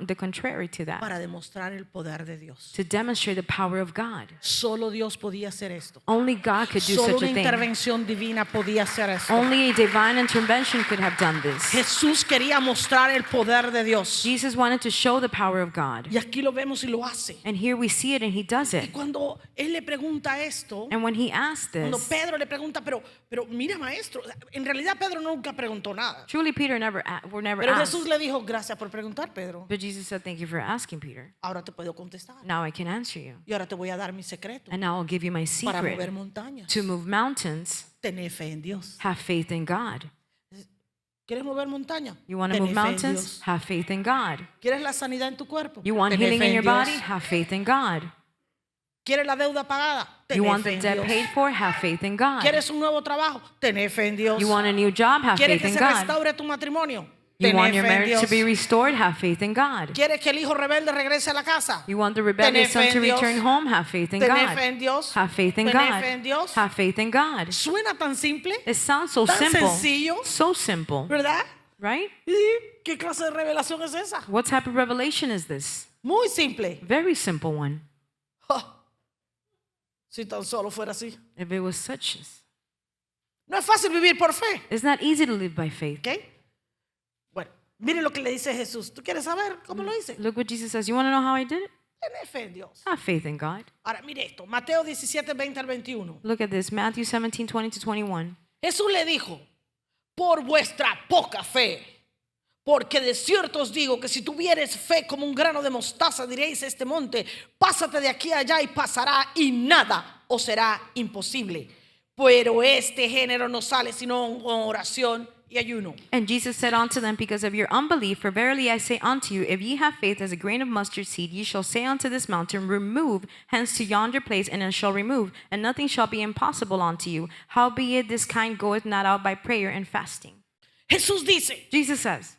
The contrary to that. Para demostrar el poder de Dios. To demonstrate the power of God. Solo Dios podía hacer esto. Only God could do Solo such una a thing. intervención divina podía hacer esto. Only a divine intervention could have done this. Jesús quería mostrar el poder de Dios. Jesus wanted to show the power of God. Y aquí lo vemos y lo hace. And here we see it, and he does Y it. cuando él le pregunta esto, And when he asked cuando this, Pedro le pregunta, pero mira maestro, en realidad Pedro nunca preguntó nada. truly Peter never Pero asked. Jesús le dijo, gracias por preguntar, Pedro. But Jesus said, thank you for asking, Peter. Ahora te puedo contestar. Now I can answer you. Y ahora te voy a dar mi secreto And now I'll give you my para mover secret. montañas. To move mountains, Tener fe en Dios. have faith in God. ¿Quieres mover montañas? You want to Tener move fe en mountains? Dios. Have faith in God. ¿Quieres la sanidad en tu cuerpo? You want Tener healing fe in en your Dios. body? Have faith in God. ¿Quieres la deuda pagada? You Tener want fe the en debt Dios. paid for? Have faith in God. ¿Quieres un nuevo trabajo? Tener fe en Dios. You want a new job? Have ¿Quieres faith que in se God. restaure tu matrimonio? You Tener want your fe en marriage to Dios. be restored? Have faith in God. ¿Quieres que el hijo rebelde regrese a la casa? You want the rebellious Tener fe son to en Dios. return home? Have faith in Tener fe God. en Dios. Have faith in Tener God. fe en Dios. Have faith in God. Suena tan simple, It sounds so Tan simple. sencillo. So simple, ¿verdad? right? ¿Y qué clase de revelación es esa? What type of revelation is this? Muy simple. Very simple one. Ja. Si tan solo fuera así. If it was such, No es fácil vivir por fe. it's not easy to live by faith. ¿Ok? Bueno, mire lo que le dice Jesús. ¿Tú quieres saber cómo lo dice? Look what Jesus says. You want to know how I did it? Tener fe en Dios. Have faith in God. Ahora, mire esto. Mateo 17, 20 al 21. Look at this. Matthew 17:20 to 21. Jesús le dijo, por vuestra poca fe, porque de cierto os digo que si tuvieres fe como un grano de mostaza, diréis a este monte, pásate de aquí a allá y pasará y nada os será imposible. Pero este género no sale sino con oración y ayuno. And Jesus said unto them, because of your unbelief, for verily I say unto you, if ye have faith as a grain of mustard seed, ye shall say unto this mountain, remove hence to yonder place, and it shall remove, and nothing shall be impossible unto you. Howbeit this kind goeth not out by prayer and fasting. Jesús dice, Jesus says,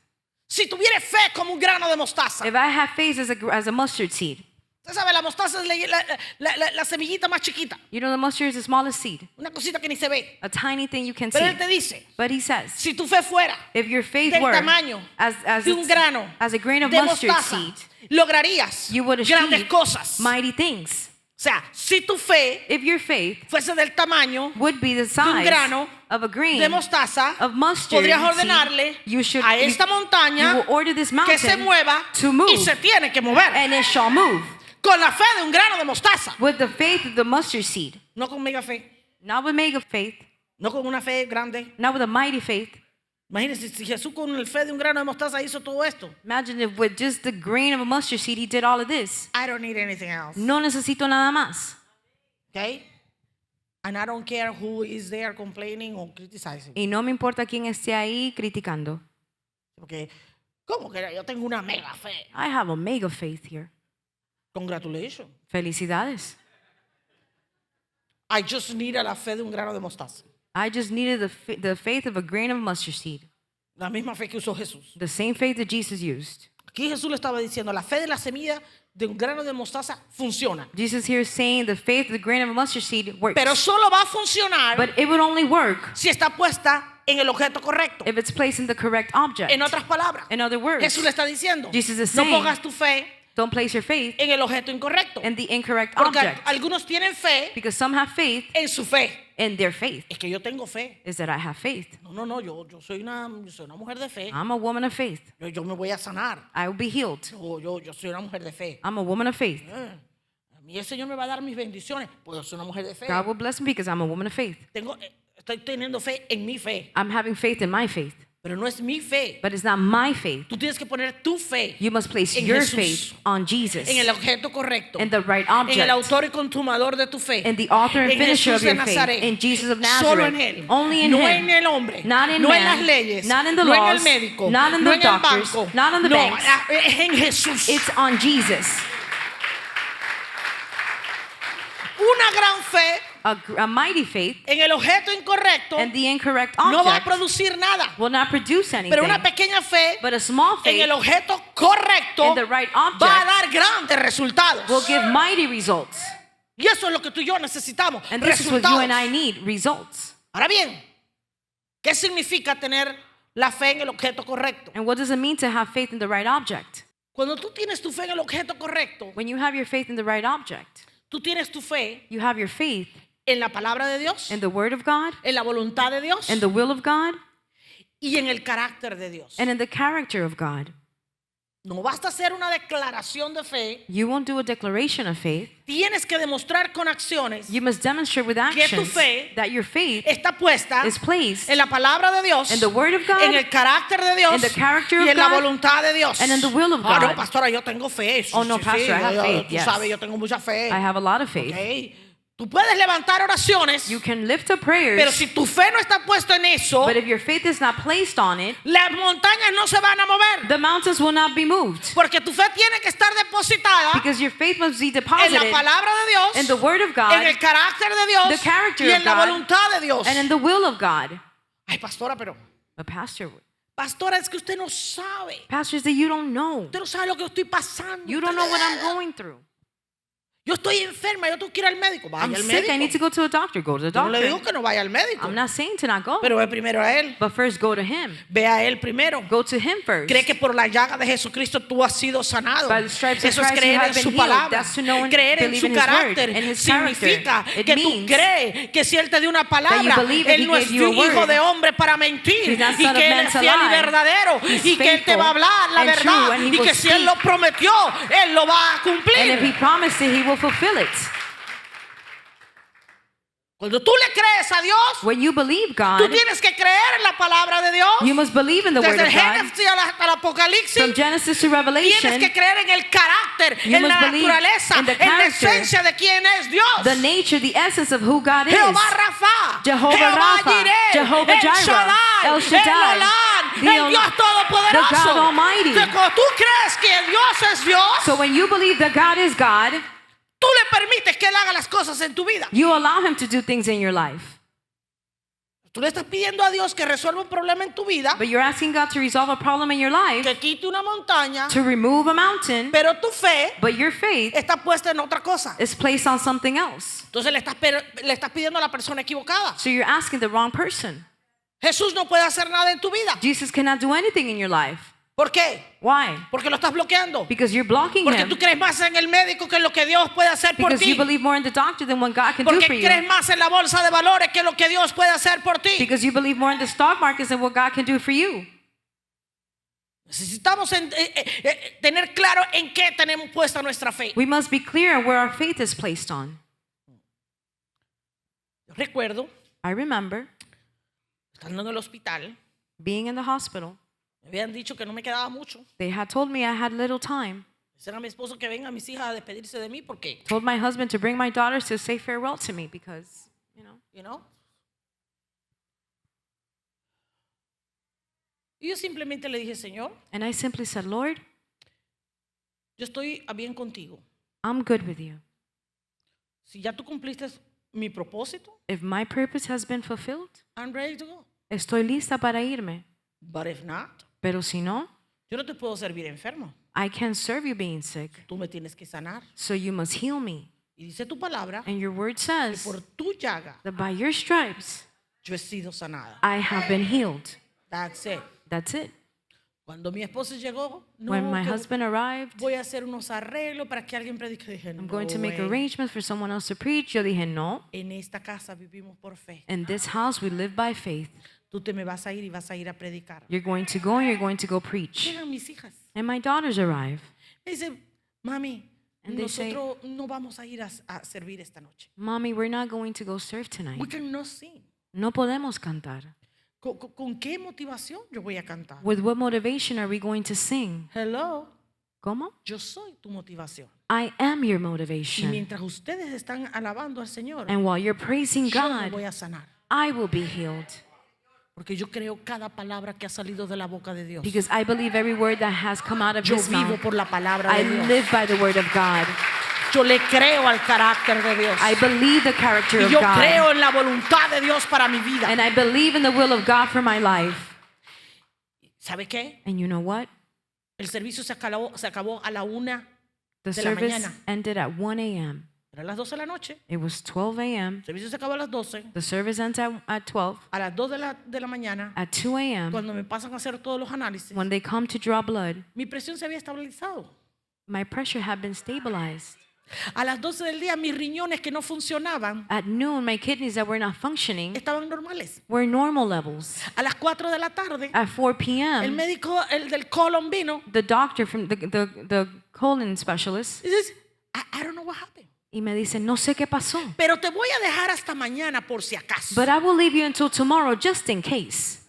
si tuvieres fe como un grano de mostaza. if I have faith as a mustard seed, Usted sabe, la mostaza es la semillita más chiquita. you know the mustard is the smallest seed, Una cosita que ni se ve. a tiny thing you can Pero see. él te dice, But he says, si tu fe fuera if your faith del were tamaño as de un grano as a grain of de mustard mostaza, seed, lograrías you would grandes achieve cosas. mighty things. O sea, si tu fe If your faith fuese del tamaño would be the de un size grano of a grain de mostaza, of mustard podrías seed, ordenarle you should a esta you montaña will order this que se mountain mueva to move, y se tiene que mover and it shall move con la fe de un grano de mostaza. with the faith of the mustard seed, No con mega fe, not with mega faith, no con una fe grande, not with a mighty faith, Imagínense si Jesús con el fe de un grano de mostaza hizo todo esto. Imagine if with just the grain of a mustard seed, he did all of this. I don't need anything else. No necesito nada más. Okay? And I don't care who is there complaining or criticizing. Y no me importa quién esté ahí criticando. Porque, ¿cómo que yo tengo una mega fe? I have a mega faith here. Congratulations. Felicidades. I just needed la fe de un grano de mostaza. I just needed the faith of a grain of mustard seed. La misma fe que usó Jesús. The same faith that Jesus used. Aquí Jesús le estaba diciendo, la fe de la semilla de un grano de mostaza funciona. Jesus here is saying the faith of the grain of a mustard seed works. Pero solo va a funcionar But it would only work si está puesta en el objeto correcto. if it's placed in the correct object. En otras palabras, In other words, Jesús le está diciendo, Jesus is no saying, pongas tu fe don't place your faith en el objeto incorrecto. in the incorrect Porque object. algunos tienen fe Because some have faith en su fe. in their faith. Es que yo tengo fe. Is that I have faith. No, yo soy una mujer de fe. I'm a woman of faith. Yo me voy a sanar. I will be healed. Yo soy una mujer de fe. I'm a woman of faith. A mí el Señor me va a dar mis bendiciones, pues yo soy una mujer de fe. God will bless me because I'm a woman of faith. Estoy teniendo fe en mi fe, I'm having faith in my faith. pero no es mi fe. But it's not my faith. Tú tienes que poner tu fe You must place en your Jesús, faith on Jesus, en el objeto correcto, in the right en el object, autor y consumador de tu fe, in the author and en finisher Jesús of de your faith, Nazaret, in Jesus of solo en Nazareth, Él, only in no Him, en el hombre, not in no en man, las leyes, not in the no en el laws, médico, not in no the en el doctors, banco, not in the no, banks. es en Jesús. It's on Jesus. Una gran fe A mighty faith en el objeto incorrecto and the incorrect no va a object producir nada, will not produce anything. pero una pequeña fe But a small en faith el objeto correcto in the right va a object dar grandes resultados. will give mighty results. Y eso es lo que tú y yo necesitamos, And this is what you and I resultados. need, results. Ahora bien, ¿qué significa tener la fe en el objeto correcto? And what does it mean to have faith in the right object? Cuando tú tienes tu fe en el objeto correcto, When you have your faith in the right object, tú tienes tu fe you have your faith en la palabra de Dios, in the Word of God, en la voluntad de Dios in the will of God, y en el carácter de Dios. and in the character of God. No basta hacer una declaración de fe, You won't do a declaration of faith. tienes que demostrar con acciones You must demonstrate with que tu actions fe that your faith está puesta is placed en la palabra de Dios, in the Word of God, en el carácter de Dios in the character y of en la God, voluntad de Dios. and in the will of Ah, no, God. pastora, yo tengo fe. Oh, no, pastor, I have faith, Tú yes. sabes, yo tengo mucha fe. I have a lot of faith. Ok. Tú puedes levantar oraciones, You can lift up pero prayers, si tu fe no está puesta en eso, but if your faith is not placed on it, las montañas no se van a mover. the mountains will not be moved. Porque tu fe tiene que estar depositada Because your faith must be en la deposited palabra de Dios, in the Word of en God, el carácter de Dios the character y of en la God, voluntad de Dios. and in the will of God. Ay, pastora, pero But pastor, es que usted no sabe. pastors that you don't know. Usted no sabe lo que yo estoy pasando. You don't know what I'm going through. Yo estoy enferma, yo tengo que ir al médico. I'm Vaya al sick. I need to médico. go to a doctor. Go to the Yo no le digo doctor. que no vaya al médico, I'm not saying to not go, pero ve primero a él. but first go to Him. Ve a él primero. Go to Him first. Cree que por la llaga de Jesucristo tú has sido sanado. By the stripes of Eso es Christ you creer have en been su healed. palabra. That's to know and Creer en believe su in His word carácter and His significa character. It que tú means crees que si Él te dio una palabra, believe if Él He no es gave you a hijo word. de hombre para mentir, He's not y son of que Él man es to fiel y lie. verdadero, He's y que Él te va a hablar la faithful and verdad, true, and He y will que si Él lo speak. prometió, Él lo va a And if He cumplir. promised it, He will fulfill it. Cuando tú le crees a Dios, When you believe tú God, tienes que creer en la palabra de Dios. you must believe in the Word Desde el of God. Génesis al Apocalipsis, From Genesis to tienes Revelation, que creer en el carácter, You en must la believe naturaleza, in the en la character, esencia de quién es Dios. the nature, the essence of who God is. Jehová Rafa, Jehovah Jehová Rapha, Jireh, Jehovah El Jireh, Shaddai, El Shaddai, el Olán, the el Dios Todopoderoso. the God Almighty. Entonces, cuando tú crees que Dios es Dios, So when you believe that God is God, tú le permites que Él haga las cosas en tu vida. you allow Him to do things in your life. Tú le estás pidiendo a Dios que resuelva un problema en tu vida, But you're asking God to resolve a problem in your life, que quite una montaña, to remove a mountain, pero tu fe but your faith está puesta en otra cosa. is placed on something else. Entonces le estás pidiendo a la persona equivocada. So you're asking the wrong person. Jesús no puede hacer nada en tu vida. Jesus cannot do anything in your life. ¿Por qué? Why? Porque lo estás bloqueando. Because you're blocking Porque Him. tú crees más en el médico que en lo que Dios puede hacer por Because ti. you believe more in the doctor than what God can do Porque for you. crees más en la bolsa de valores que lo que Dios puede hacer por ti. Because you believe more in the stock markets than what God can do for you. Necesitamos tener claro en qué tenemos puesta nuestra fe. We must be clear where our faith is placed on. Yo recuerdo, I remember estando en el hospital, being in the hospital, Me habían dicho que no me quedaba mucho. they had told me I had little time. Dicen a mi esposo que vengan mis hijas a despedirse de mí porque, Told my husband to bring my daughters to say farewell to me because, you know. Y yo simplemente le dije, Señor, And I simply said, Lord, yo estoy a bien contigo. I'm good with you. Si ya tú cumpliste mi propósito, If my purpose has been fulfilled, I'm ready to go. estoy lista para irme. But if not, Pero si no, yo no te puedo servir enfermo. I can't serve you being sick. Tú me tienes que sanar. So you must heal me. Y dice tu palabra And your word que says por tu llaga that by your stripes, yo he sido sanada. I have been healed. That's it. That's it. Cuando mi esposo llegó, no, When my que husband arrived, voy a hacer unos arreglos para que alguien predique. Dije, I'm no, going to make way. arrangements for someone else to preach. Yo dije, no. En esta casa vivimos por fe. In this house, we live by faith. Tú te me vas a ir y vas a ir a predicar. You're going to go and you're going to go preach. Llegan mis hijas. And my daughters arrive. Me dice, mami, And they say, nosotros no vamos a ir a servir esta noche. Mommy, we're not going to go serve We tonight. cannot sing. No podemos cantar. ¿Con qué motivación yo voy a cantar? With what motivation are we going to sing? Hello, ¿Cómo? yo soy tu motivación. I am your Y motivation. mientras ustedes están alabando al Señor, And while you're praising yo me God, voy a sanar. I will be healed. Porque yo creo cada palabra que ha salido de la boca de Dios. Because I believe every word that has come out of Yo his vivo mouth. por la palabra I de Dios. live by the word of God. Yo le creo al carácter de Dios. I believe the character Y of yo God. creo en la voluntad de Dios para mi vida. And I believe in the will of God for my life. ¿Sabe qué? And you know what? El servicio se acabó a la 1. The De la service mañana. ended at 1 a.m. Eran las 12 de la noche. It was 12 a.m. El servicio se acabó a las 12. The service ends at 12. A las 2 de la mañana, At 2 a.m., cuando me pasan a hacer todos los análisis, when they come to draw blood, mi presión se había estabilizado. my pressure had been stabilized. A las 12 del día, mis riñones que no funcionaban At noon, my kidneys that were not functioning estaban normales. were normal levels. A las 4 de la tarde, At 4 el p.m., médico, el del colon vino the doctor from the colon specialist, y dice, I don't know what happened. y me dice, no sé qué pasó, Pero te voy a dejar hasta mañana por si acaso. but I will leave you until tomorrow just in case.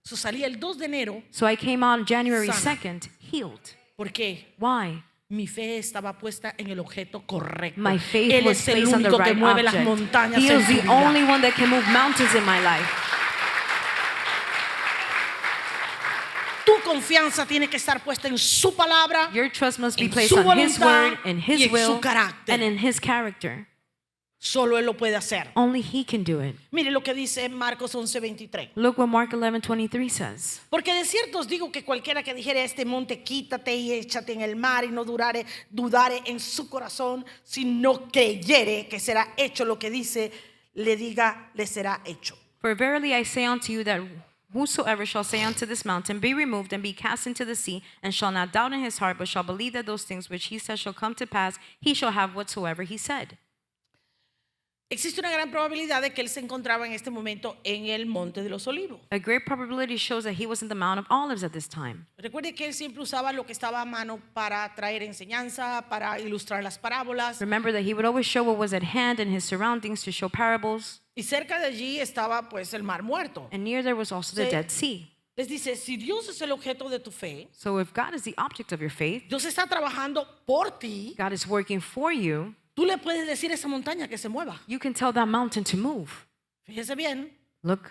So, salí el 2 de enero So I came on January Sana. 2nd, healed. porque Why? mi fe estaba puesta en el objeto correcto. My faith Él was es el placed on the único que right mueve las object. montañas He en is tu the vida. only one that can move mountains in my life. Tu confianza tiene que estar puesta en su palabra, Your trust must be en placed su on His voluntad word, in y His en will, su carácter. and in His character. Solo Él lo puede hacer. Only He can do it. Mire lo que dice Marcos 11:23. Look what Mark 11:23 says. Porque de cierto os digo que cualquiera que dijere a este monte, quítate y échate en el mar, y no dudare en su corazón, si no creyere que será hecho lo que dice, le diga, le será hecho. For verily I say unto you that whosoever shall say unto this mountain, be removed and be cast into the sea, and shall not doubt in his heart, but shall believe that those things which he says shall come to pass, he shall have whatsoever he said. Existe una gran probabilidad de que él se encontraba en este momento en el monte de los olivos. A great probability shows that he was in the Mount of Olives at this time. Recuerde que él siempre usaba lo que estaba a mano para traer enseñanza, para ilustrar las parábolas. Remember that he would always show what was at hand in his surroundings to show parables, Y cerca de allí estaba pues el mar muerto. and near there was also the Sí. Dead Sea. Les dice, si Dios es el objeto de tu fe, So if God is the object of your faith, Dios está trabajando por ti, God is working for you, tú le puedes decir a esa montaña que se mueva. you can tell that mountain to move. Fíjese bien, Look,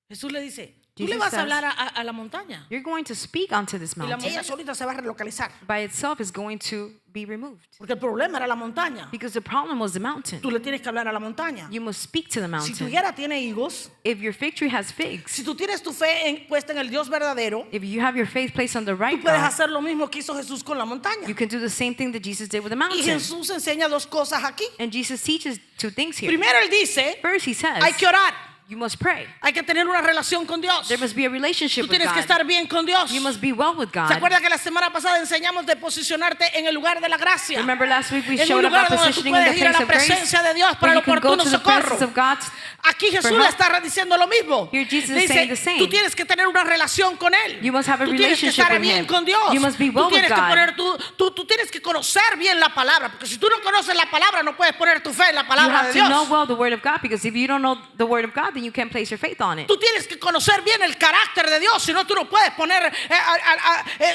Jesús le dice, tú Jesus le vas a says, hablar a la montaña you're going to speak onto this y la mountain. montaña solita se va a relocalizar. By itself is going to be removed. Porque el problema era la montaña. Because the problem was the mountain. Tú le tienes que hablar a la montaña. You must speak to the Si tu mountain. higuera tiene higos, If your fig tree has si figs, tú tienes tu fe puesta en el Dios verdadero, if you have your faith placed on the tú right puedes God, hacer lo mismo que hizo Jesús con la montaña. you can do the same thing that Jesus did with the Y mountain. Jesús enseña dos cosas aquí. And Jesus teaches two things here. Primero él dice, First, he says, hay que orar, you must pray. hay que tener una relación con Dios. There must be a relationship Tú with tienes que God. estar bien con Dios. You must be well with ¿Se God. acuerda que la semana pasada enseñamos de posicionarte en el lugar de la gracia? Remember last week we En un showed lugar about donde tú positioning in the puedes ir a place la of grace, presencia de Dios para where el you can go oportuno to the socorro. presence of God. Aquí Jesús for le help. está diciendo lo mismo. Here Jesus Le is saying the dice, same. tú tienes que tener una relación con Él. You must have a Tú tienes que relationship estar with bien Him. con Dios. You must be well Tú tienes with que God. poner tú tienes que conocer bien la palabra, porque si tú no conoces la palabra, no puedes poner tu fe en la You palabra have de to know Dios. well the word of God, because if you don't know the word of God, then you can't place your faith on it. Tú tienes que conocer bien el carácter de Dios, si no tú no puedes poner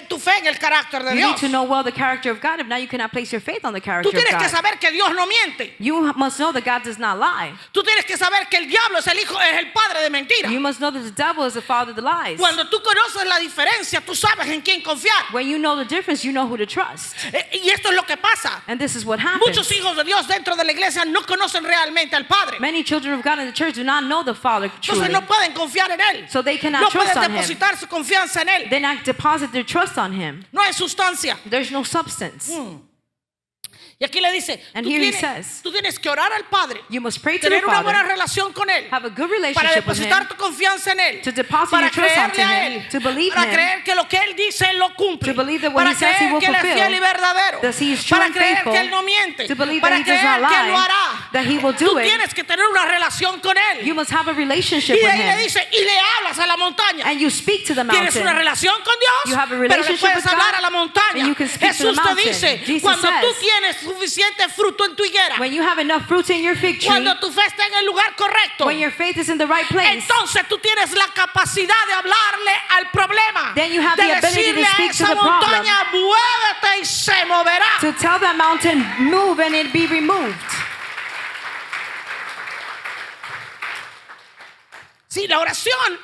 tu fe en el carácter de You need Dios. to know well the character of God. If not, you cannot place your faith on the Tú character of tienes que God. saber que Dios no miente. You must know that God does not lie. Tú tienes que saber que el diablo es el padre de mentira. You must know that the devil is the father of the lies. Cuando tú conoces la diferencia, tú sabes en quién confiar. When you know the difference, you know who to trust. Y esto es lo que pasa. And this is what happens. Muchos hijos de Dios dentro de la iglesia no conocen realmente al Padre. Many children of God in the church do not know the Father truly. Entonces no pueden confiar en Él. So they cannot No trust pueden on Him. depositar su confianza en Él. They not deposit their trust on Him. No hay sustancia. There's no substance. Y aquí le dice, And tú here he tienes, says, tú tienes que orar al Padre, You must pray to the tener una buena Father, relación con Él, have a good para relationship with depositar Him, tu confianza en Él, to deposit para your trust onto creerle a Him, Él, to believe para Him, creer que lo que Él dice Él lo cumple, to believe that what para He says He creer will que Él es fulfill, fiel y verdadero, that He is true para and creer faithful, que Él no miente, to believe para that He does creer not que Él lo lie, hará. that He will Tú do it. tienes que tener una relación con Él. You must have a relationship Y de with ahí le Him. dice, y le hablas a la montaña. And you speak to the Tienes una mountain. relación con Dios, You have a pero le relationship puedes with hablar God, a la montaña. and you can speak to the Jesús te mountain. dice, Jesus cuando tú says, tienes suficiente fruto en tu higuera, When you have enough fruit in your fig tree, cuando tu fe está en el lugar correcto, when your faith is in the right place, entonces tú tienes la capacidad de hablarle al problema, Then you have de the ability to decirle a speak to esa the problem. montaña, muévete y se moverá. to tell that mountain, move and it be removed. Sí, la oración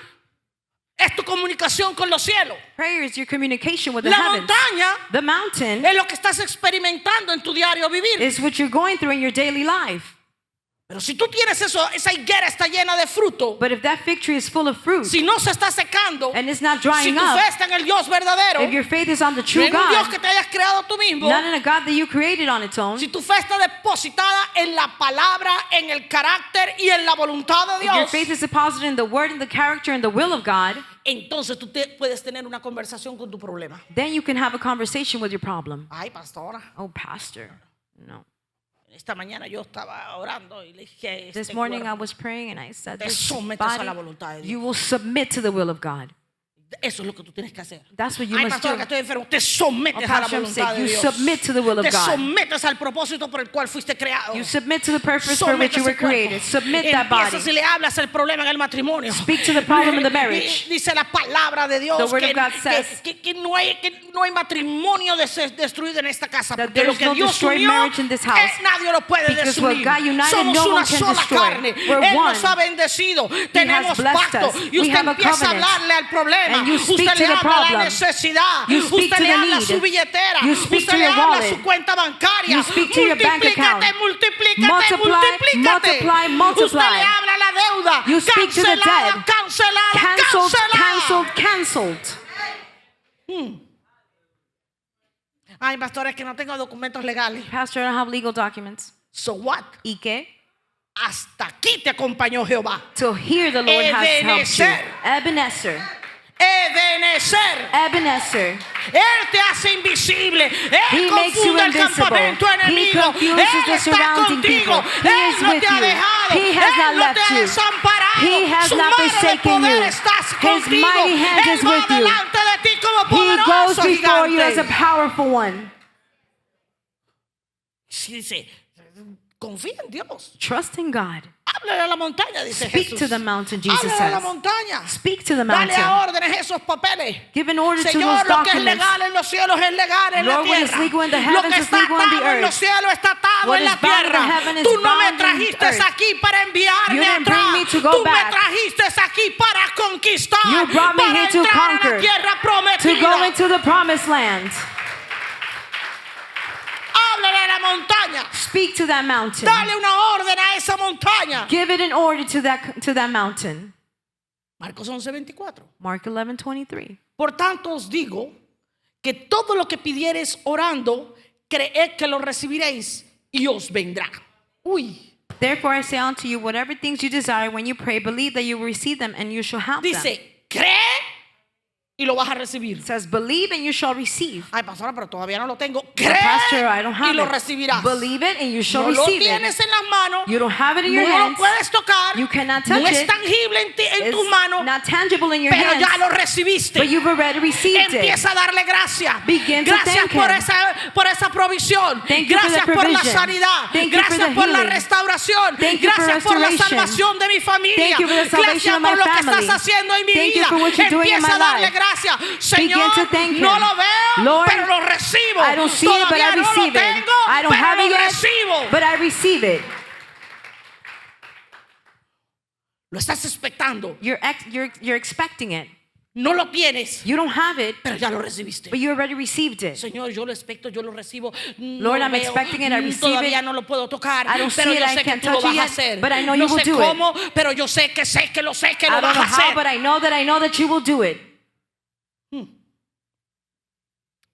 es tu comunicación con los cielos. Prayer is your communication with the La heavens. montaña The mountain es lo que estás experimentando en tu diario vivir. is what you're going through in your daily life. Pero si tú tienes eso, esa higuera está llena de fruto, But if that fig tree is full of fruit si no se está secando, and it's not si drying tu fe up, está en el Dios verdadero, if your faith is on the no true en un Dios God, que te hayas creado tú mismo, not in a God that you created on its own, si tu fe está depositada en la palabra, en el carácter y en la voluntad de if your Dios, faith is deposited in the word and the character and the will of God, entonces tú puedes tener una conversación con tu problema. then you can have a conversation with your problem. Ay, pastora, Oh, pastor, no. esta mañana yo estaba orando y le dije, This morning I was praying and I said, te this sometes a la body, voluntad de Dios. you will submit to the will of God. Eso es lo que tú tienes que hacer. That's what you Ay, must pastora, do. que estoy enfermo. Te sometes Oh, a la Pastor, I'm voluntad sick. de You Dios. submit to the will of Te God. sometes al propósito por el cual fuiste creado. You submit to the purpose for which Somete you were ese cuerpo. created. Submit that Empiezas y body. le hablas el problema en el matrimonio. Speak to the problem in the marriage. Dice la palabra de Dios The word que, of God says que no hay matrimonio destruido en esta casa. that Porque lo there's que no Dios destroyed unió, marriage in this house. nadie lo puede Because what destruir. God united, Somos no una one can sola destroy. carne. We're Él one. nos ha bendecido. Tenemos blessed pacto. us. Y We usted have a empieza a covenant. hablarle al problema. And you speak Usted to le the habla a la problem. necesidad. You speak Usted to le the habla a need. su billetera. You speak Usted to le your habla a wallet. su cuenta bancaria. You speak to your bank account. Multiplícate. Multiply, multiply. Usted le habla a la deuda. You speak to the Cancelada, dead. cancelada, Cancelled, cancelada. cancelled. Ay, pastor, es que no tengo documentos legales. Pastor, I don't have legal documents. So what? ¿Y qué? Hasta aquí te acompañó Jehová. So here the Lord has helped you. Ebenezer. Ebenezer. Ebenezer. Ebenezer. Él te hace invisible. He Él makes you confunde el invisible. campamento He enemigo. confuses Él the está surrounding contigo. people. He Él is no with te ha you. dejado. He has Él not no left te ha you. desamparado. He has Su not mano de forsaken poder you. está His contigo. mighty hand Él is va with you. delante de ti como He goes poderoso before you as a gigante. powerful one. Sí, dice, confía en Dios. Trust in God. Háblale a la montaña, dice Speak Jesús. to the mountain, Jesus Háblale a la says. montaña. Speak to the Dale mountain. a órdenes esos papeles. Give an order to Señor, those lo que es documents. legal en los cielos es legal en la Lord, what is tierra. legal in the Lo heavens que is está legal in the atado en los earth. cielos está atado What en la is bound in tierra. heaven is Tú no me bound in trajiste earth. aquí para enviarme You didn't atrás. bring me to go Tú back. me trajiste aquí para conquistar. You brought me para here to entrar a conquer, la tierra to prometida. go into the promised land. Háblale a la montaña. Speak to that mountain. Dale una orden a esa montaña. Give it an order to that mountain. Marcos 11:24. Mark 11:23. Por tanto os digo que todo lo que pidiereis orando, creed que lo recibiréis y os vendrá. Uy. Therefore I say unto you, whatever things you desire when you pray, believe that you will receive them and you shall have them. Dice, cree y lo vas a recibir. It says, believe and you shall receive. Ay, pastora, pero todavía no lo tengo. But Cree pastor, I don't y have lo it. recibirás. Believe it and you shall No lo receive tienes it. en las manos. You don't have it in your No lo hands. puedes tocar. You cannot No touch es it. tangible en tus It's manos, not tangible in your pero hands, ya lo recibiste. but you've already received it. Empieza a darle gracias. Begin to Gracias thank por him. esa provisión. Thank you for Gracias the por la provision. sanidad. Thank you for Gracias the por la healing. restauración. Thank you for Gracias por la restoration. salvación de mi familia. Thank you for the salvation Gracias of my por lo que family. estás haciendo en mi Thank you vida. for what you're doing in Empieza my a darle life. gracias. Begin Señor, to thank no him. lo veo, Lord, pero lo recibo. I don't see it, but I Todavía no lo receive it. tengo, I don't pero have lo it yet, recibo. but I receive it. Lo estás expectando. You're expecting it. No lo tienes, You don't have it, pero ya lo recibiste. but you already received it. Señor, yo lo expecto, yo lo recibo. Lord, No I'm veo, expecting it, I receive todavía it. no lo puedo tocar, I don't pero see it, yo I sé que can't tú lo touch it vas a yet, hacer. but I know no you will sé do cómo, pero yo sé que lo I don't vas know a how, hacer. but I know that you will do it.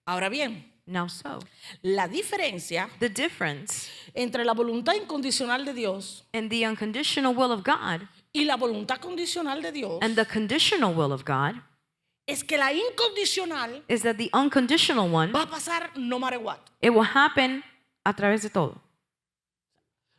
Ahora bien, Now so, la diferencia the difference entre la voluntad incondicional de Dios in the unconditional will of God y la voluntad condicional de Dios and the conditional will of God es que la incondicional is that the unconditional one, va a pasar no matter what. it will happen a través de todo.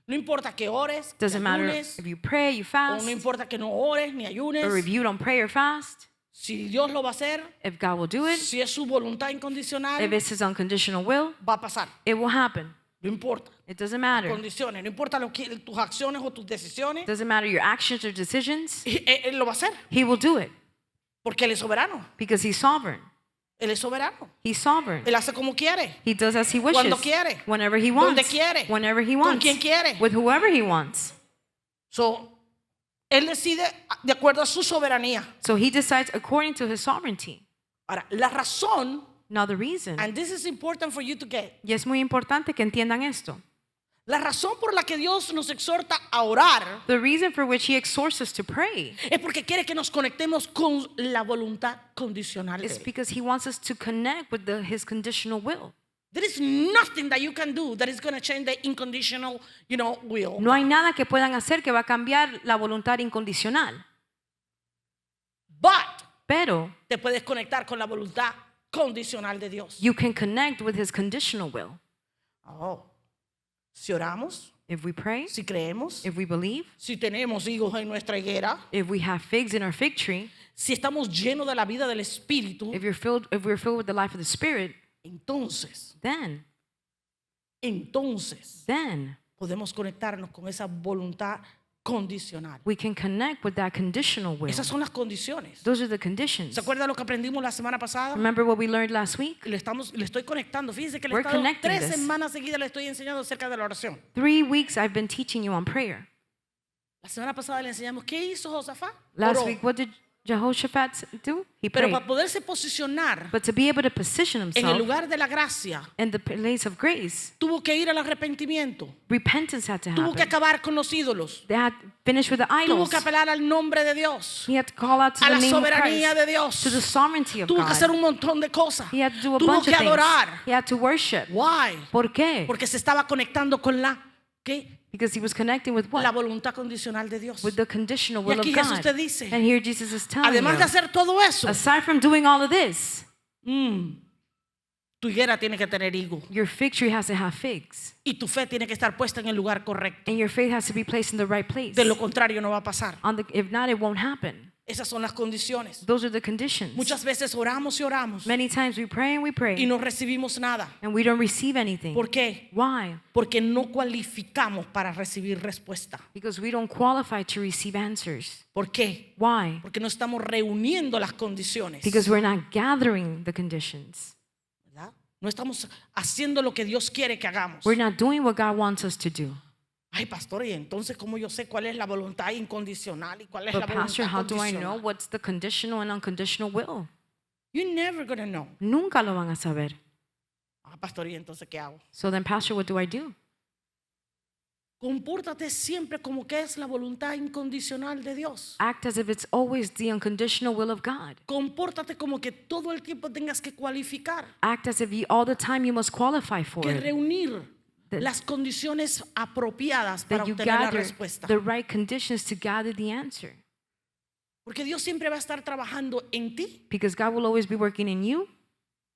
No importa que ores, que Doesn't matter ayunes, if you pray, you o fast, no importa que no ores ni ayunes. or if you don't pray or fast. Si Dios lo va a hacer, If God will do it, si es su voluntad incondicional, if it's His unconditional will, va a pasar. it will happen. No importa. It doesn't matter. Condiciones, no importa tus acciones o tus decisiones, It doesn't matter your actions or decisions. Él lo va a hacer He will do it porque Él es soberano. because He's sovereign. Él es soberano. He's sovereign. Él hace como quiere, He does as He wishes, Cuando quiere, whenever He donde wants, quiere, whenever He con wants, quien quiere. with whoever He wants. So, Él decide de acuerdo a su soberanía. So He decides according to His sovereignty. Ahora, la razón, Now the reason, and this is important for you to get, y es muy importante que entiendan esto, la razón por la que Dios nos exhorta a orar the reason for which He exhorts us to pray es porque quiere que nos conectemos con la voluntad condicional de is Él. because He wants us to connect with His conditional will. There is nothing that you can do that is going to change the unconditional, will. No hay nada que puedan hacer que va a cambiar la voluntad incondicional. But Pero te puedes conectar con la voluntad condicional de Dios. you can connect with His conditional will. Oh. Si oramos, If we pray, si creemos, if we believe, si tenemos higos en nuestra higuera, if we have figs in our fig tree, si estamos llenos de la vida del Espíritu, if we're filled with the life of the Spirit, entonces then podemos conectarnos con esa voluntad condicional. we can connect with that conditional will. Esas son las condiciones. Those are the conditions. ¿Se acuerda lo que aprendimos la semana pasada? Remember what we learned last week? Le estoy conectando. Fíjense que le he We're estado connecting 3 this. semanas seguidas le estoy enseñando acerca de la oración. 3 weeks I've been teaching you on prayer. La semana pasada le enseñamos qué hizo Josafat. Last Oró. week, what did Jehoshaphat do? He Pero prayed. para poderse posicionar But to be able to position en el himself lugar de la gracia, in the place of grace, tuvo que ir al arrepentimiento. repentance had to Tuvo que happen. acabar con los ídolos. They had finished with the Tuvo idols. que apelar al nombre de Dios, He had to call out to a the la name of soberanía de Christ, Dios. to the sovereignty of Tuvo que hacer God. un montón de cosas. He had to do a Tuvo bunch que of things. adorar. He had to worship. Why? ¿Por qué? Porque se estaba conectando con ¿qué? Because he was connecting with La what? voluntad condicional de Dios. With the conditional Y will of aquí Jesús God. te dice, And here Jesus is telling además de you, hacer todo eso, aside from doing all of this, tu higuera tiene que tener higo your fig tree has to have figs. y tu fe tiene que estar puesta en el lugar correcto. And your faith has to be placed in the right place. De lo contrario no va a pasar. If not, it won't happen. Esas son las condiciones. Those are the conditions. Muchas veces oramos y oramos Many times we pray and we y pray, no recibimos nada. and we don't receive anything. ¿Por qué? Why? Porque no cualificamos para recibir respuesta. Because we don't qualify to receive answers. ¿Por qué? Why? Porque no estamos reuniendo las condiciones. Because we're not gathering the conditions. ¿Verdad? No estamos haciendo lo que Dios quiere que hagamos. We're not doing what God wants us to do. Ay, pastor, y entonces ¿cómo yo sé cuál es la voluntad incondicional y cuál es la But pastor, voluntad how do I know condicional? what's the conditional and unconditional will? You're never gonna know. Nunca lo van a saber. Ah, pastor, ¿y entonces qué hago? So then, pastor, what do I do? Compórtate siempre como que es la voluntad incondicional de Dios. Act as if it's always the unconditional will of God. Compórtate como que todo el tiempo tengas que cualificar, Act as if all the time you must qualify for que it. reunir That- las condiciones apropiadas para That you obtener la gather respuesta. the right conditions to gather the answer. Porque Dios siempre va a estar trabajando en ti Because God will always be working in you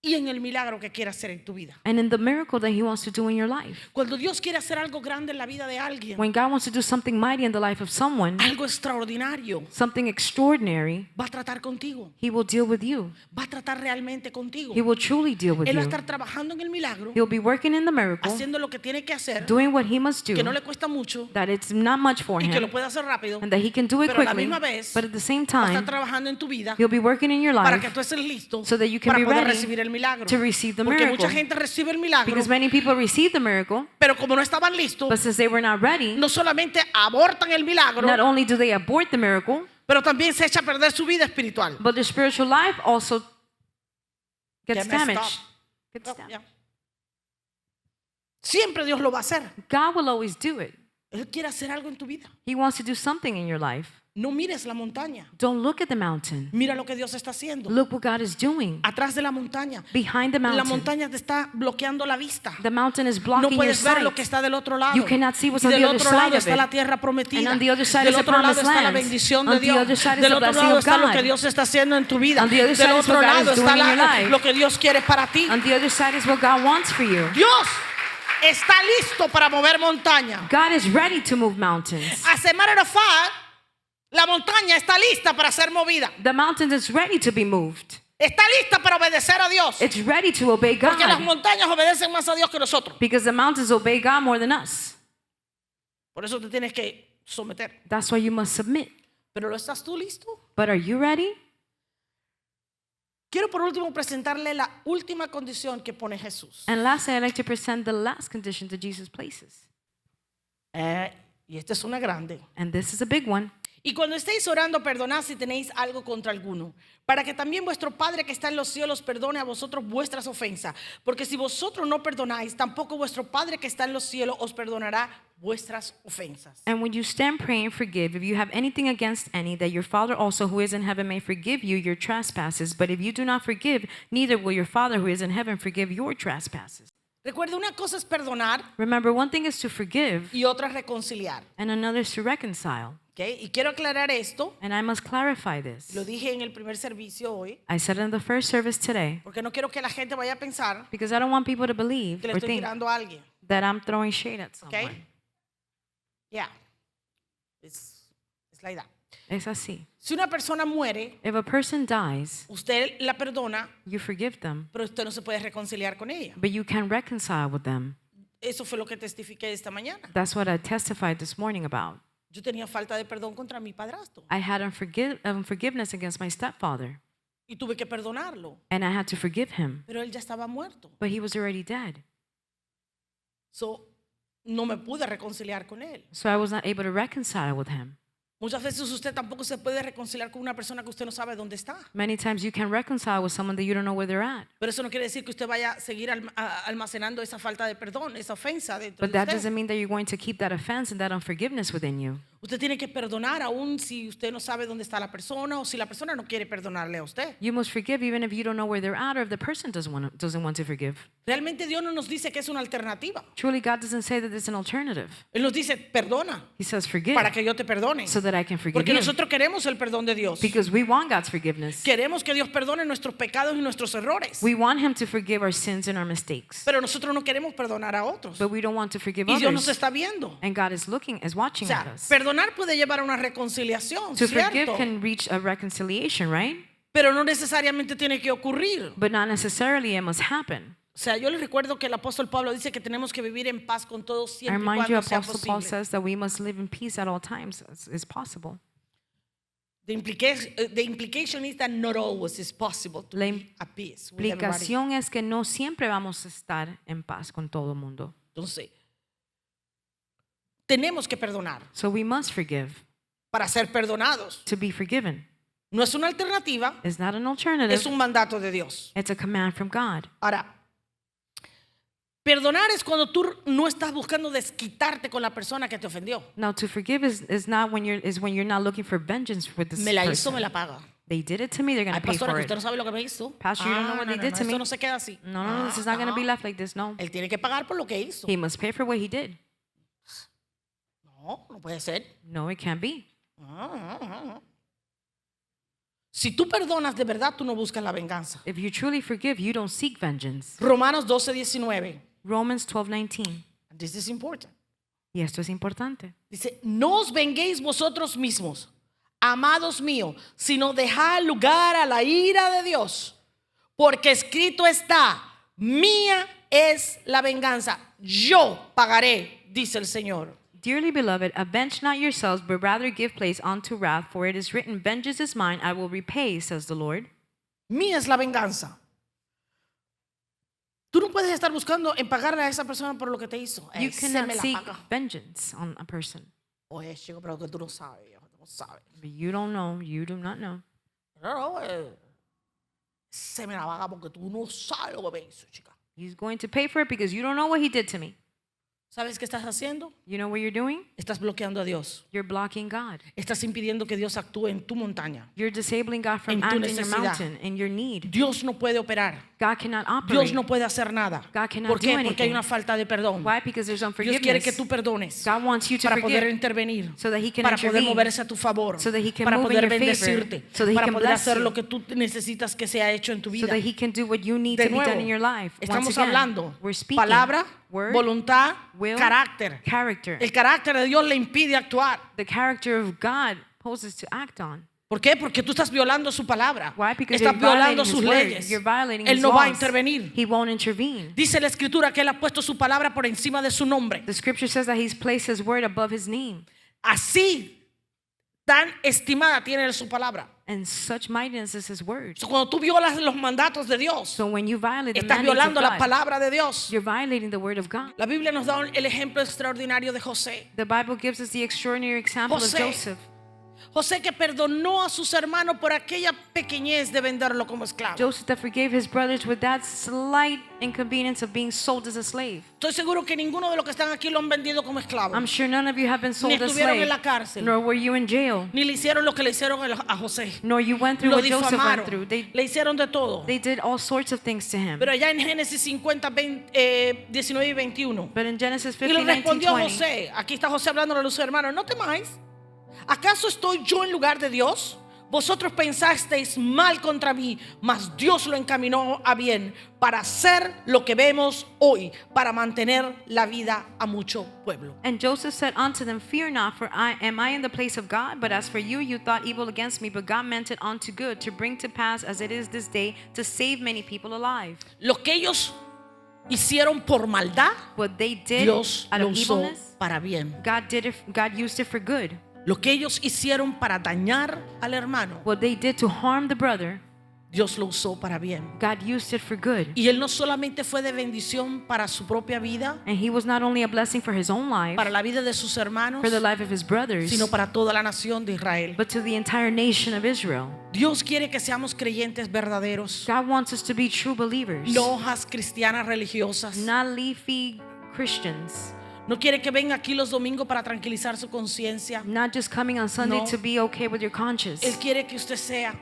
y en el milagro que quiere hacer en tu vida. and in the miracle that He wants to do in your life. Cuando Dios quiere hacer algo grande en la vida de alguien, When God wants to do something mighty in the life of someone, algo extraordinario, something extraordinary, va a tratar contigo, He will deal with you. va a tratar realmente contigo. He will truly deal with Él va a you. estar trabajando en el milagro, He'll be working in the miracle, haciendo lo que tiene que hacer, doing what He must que no do, le cuesta mucho that it's not much for y que lo Him, puede hacer rápido, and that He can do it pero a la quickly. misma vez But at the same va a estar time, trabajando en tu vida He'll be working in your para que life tú estés listo so that you can para be poder ready recibir el milagro. to receive the Porque mucha miracle. gente recibe el milagro, Because many people receive the miracle, pero como no estaban listos, but since they were not ready, no solamente abortan el milagro, not only do they abort the miracle, pero también se echa a perder su vida espiritual. but their spiritual life also gets Get messed damaged. up. Gets Oh, damaged. yeah. Siempre Dios lo va a hacer. God will always do it. Él quiere hacer algo en tu vida. He wants to do something in your life. No mires la montaña. Don't look at the mountain. Mira lo que Dios está haciendo. Look what God is doing Atrás de la montaña. behind the La mountain. montaña te está bloqueando la vista. The mountain is No blocking your puedes ver lo que sight. está del otro lado. You cannot see what's Y on del the other otro side lado of está it. la tierra prometida. And on the other side Del is the otro lado promised está la land. bendición On de the Dios. other side is Del the otro blessing lado of está lo God. que Dios está haciendo en tu vida. On the other Del side is otro what God lado is está doing in your life. lo que Dios quiere para ti. On the other side is what God wants for you. Dios está listo para mover montaña. God is ready to move mountains. As a matter of fact, la montaña está lista para ser movida. The mountain is ready to be moved. Está lista para obedecer a Dios. It's ready to obey Porque las God. montañas obedecen más a Dios que nosotros. Because the mountains obey God more than us. Por eso te tienes que someter. That's why you must submit. Pero ¿lo estás tú listo? But are you ready? Quiero por último presentarle la última condición que pone Jesús. And lastly, I'd like to present the last condition that Jesus places. Y esta es una grande. And this is a big one. Y cuando estéis orando, perdonad si tenéis algo contra alguno, para que también vuestro Padre que está en los cielos perdone a vosotros vuestras ofensas. Porque si vosotros no perdonáis, tampoco vuestro Padre que está en los cielos os perdonará vuestras ofensas. And when you stand praying, forgive if you have anything against any, that your Father also who is in heaven may forgive you your trespasses. But if you do not forgive, neither will your Father who is in heaven forgive your trespasses. Recuerda, una cosa es perdonar Remember, one thing is to forgive, y otra es reconciliar. and another is to reconcile. ¿Okay? Y quiero aclarar esto. And I must clarify this. Lo dije en el primer servicio hoy, I said it in the first service today porque no quiero que la gente vaya a pensar because I don't want people to believe que le or estoy think tirando a alguien. that I'm throwing shade at ¿Okay? someone. Ya. Es la edad. Es así. Si una persona muere, If a person dies, usted la perdona, you forgive them, pero usted no se puede reconciliar con ella. but you can reconcile with them. Eso fue lo que testifiqué esta mañana. That's what I testified this morning about. Yo tenía falta de perdón contra mi padrastro I had unforgiveness against my stepfather, y tuve que perdonarlo, and I had to forgive him, pero él ya estaba muerto. but he was already dead. So, no me pude reconciliar con él. So I was not able to reconcile with him. Muchas veces usted tampoco se puede reconciliar con una persona que usted no sabe dónde está. Many times you can reconcile with someone that you don't know where they're at. Pero eso no quiere decir que usted vaya a seguir almacenando esa falta de perdón, esa ofensa dentro But de that usted. doesn't mean that you're going to keep that offense and that unforgiveness within you. Usted tiene que perdonar aún si usted no sabe dónde está la persona o si la persona no quiere perdonarle a usted. You must forgive even if you don't know where they're at or if the person doesn't want to forgive. Realmente Dios no nos dice que es una alternativa. Truly, God doesn't say that it's an alternative. Él nos dice, perdona He says forgive para que yo te perdone. so that I can forgive Porque you. nosotros queremos el perdón de Dios. Because we want God's forgiveness. Queremos que Dios perdone nuestros pecados y nuestros errores. We want Him to forgive our sins and our mistakes. Pero nosotros no queremos perdonar a otros. But we don't want to forgive Y Dios nos others. está viendo. And God is O watching at sea, us. perdonar puede llevar a una reconciliación, To forgive ¿cierto? can reach a reconciliation, right? Pero no necesariamente tiene que ocurrir. But not necessarily it must happen. O sea, yo les recuerdo que el apóstol Pablo dice que tenemos que vivir en paz con todos I siempre y remind you, cuando sea Apostle Paul posible. says that we must live in peace at all times as possible. The implication is that not always is possible to La be at peace with everybody. Implicación es que no siempre vamos a estar en paz con todo el mundo. Entonces, tenemos que perdonar So we must forgive para ser perdonados. to be forgiven. No es una alternativa, It's not an alternative. es un mandato de Dios. It's a command from God. Ahora, perdonar es cuando tú no estás buscando desquitarte con la persona que te ofendió. Now to forgive is not when you're not looking for vengeance with this Me la hizo, person. me la paga. They did it to me, they're going Ay, to pay pastora, for que usted it. no sabe lo que me hizo. Pastor, you don't know what they did to esto me. no se queda así. No, this is not going to be left like this. No. Él tiene que pagar por lo que hizo. He must pay for what he did. No, no puede ser. No, it can't be. Si tú perdonas de verdad, tú no buscas la venganza. If you truly forgive, you don't seek vengeance. Romanos 12:19. Romans 12:19. This is important. Y esto es importante. Dice, no os venguéis vosotros mismos, amados míos, sino dejad lugar a la ira de Dios. Porque escrito está, mía es la venganza, yo pagaré, dice el Señor. Dearly beloved, avenge not yourselves, but rather give place unto wrath, for it is written, vengeance is mine, I will repay, says the Lord. Mía es la venganza. Tú no puedes estar buscando en pagarle a esa persona por lo que te hizo. You Se cannot me la seek paga. vengeance on a person. Oye, chico, pero que tú no sabes, tú no sabes. But you don't know, you do not know. No, se me la paga porque tú no sabes lo que me hizo, chica. He's going to pay for it because you don't know what he did to me. ¿Sabes qué estás haciendo? You know what you're doing? Estás bloqueando a Dios. You're blocking God. Estás impidiendo que Dios actúe en tu montaña. You're disabling God from En tu acting in your necesidad. mountain, in your need. Dios no puede operar. God cannot operate. Dios no puede hacer nada. God cannot ¿Por qué? do Porque hay anything. una falta de perdón. Why? Because there's Dios quiere que unforgiveness. tú perdones God wants you to para poder forgive intervenir, so that he can para poder intervene, moverse a tu favor, so that he can para move in poder your favor, bendecirte, so that he para can poder bless hacer you, lo que tú necesitas que sea hecho en tu so vida. that he can do what you need De to be nuevo, done in your life. estamos Once again, hablando we're speaking palabra, word, voluntad, will, carácter. character. El carácter de Dios le impide actuar. The character of God poses to act on. ¿Por qué? Porque tú estás violando su palabra. Why? Because Estás you're violando violating sus his word. leyes. You're violating Él his no va a laws. intervenir. He won't intervene. Dice la escritura que él ha puesto su palabra por encima de su nombre. The scripture says that he's placed his word above his name. Así, tan estimada tiene él su palabra. And such mightiness is his word. So, cuando tú violas los mandatos de Dios, So when you violate the estás mandates of violando la God, palabra de Dios. you're violating the word of God. La Biblia nos da el ejemplo extraordinario de José. The Bible gives us the extraordinary example of José. Joseph. José que perdonó a sus hermanos por aquella pequeñez de venderlo como esclavo. Joseph that forgave his brothers with that slight inconvenience of being sold as a slave. Estoy seguro que ninguno de los que están aquí lo han vendido como esclavo. I'm sure none of you have been sold as estuvieron en slave, la cárcel. nor were you in jail, Ni le hicieron lo que le hicieron a José. nor you went through Lo what Joseph went difamaron. through. Le hicieron de todo. They did all sorts of things to him. Pero allá en Génesis 50, 19 y 21. But in Genesis Y le 50, 19, respondió 20, José. Aquí está José hablando a sus hermanos. No temáis. ¿Acaso estoy yo en lugar de Dios? Vosotros pensasteis mal contra mí, mas Dios lo encaminó a bien para hacer lo que vemos hoy, para mantener la vida a mucho pueblo. And Joseph said unto them, Fear not, for I am in the place of God? But as for you, you thought evil against me, but God meant it unto good, to bring to pass as it is this day, to save many people alive. Lo que ellos hicieron por maldad, What they did Dios out lo of usó evilness, para bien. God used it for good. Lo que ellos hicieron para dañar al hermano, What they did to harm the brother, Dios lo usó para bien. God used it for good. Y él no solamente fue de bendición para su propia vida, And he was not only a blessing for his own life, para la vida de sus hermanos, for the life of his brothers, sino para toda la nación de Israel. but to the entire nation of Israel. Dios quiere que seamos creyentes verdaderos, God wants us to be true believers, no hojas cristianas religiosas. not leafy Christians, No quiere que venga aquí los domingos para tranquilizar su conciencia. not just coming on Sunday No. to be okay with your conscience. Él quiere que usted sea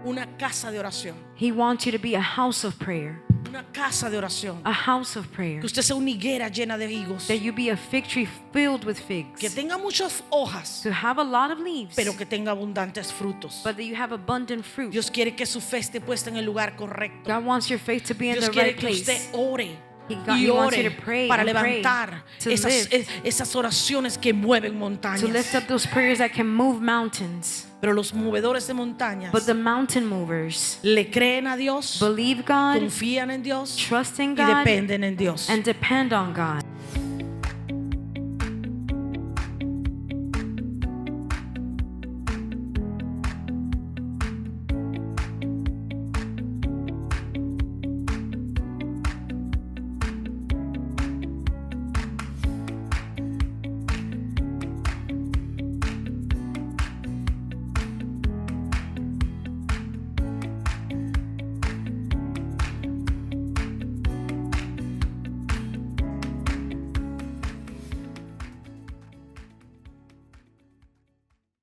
una casa de oración, He wants you to be a house of prayer, una casa de oración. a house of prayer, Que usted sea una higuera llena de higos, that you be a fig tree filled with que figs, tenga muchas hojas, to have a lot of leaves, pero que tenga abundantes frutos. but that you have abundant fruit. Dios quiere que su fe esté puesta en el lugar correcto. God wants your faith to be in Dios the quiere right que usted place. ore He y wants you ore to pray para and pray levantar to esas oraciones que mueven to lift montañas. up those prayers that can move mountains. Pero los movedores de montañas But the mountain movers le creen a Dios, believe God, confían en Dios trust in y God, dependen en Dios. and depend on God.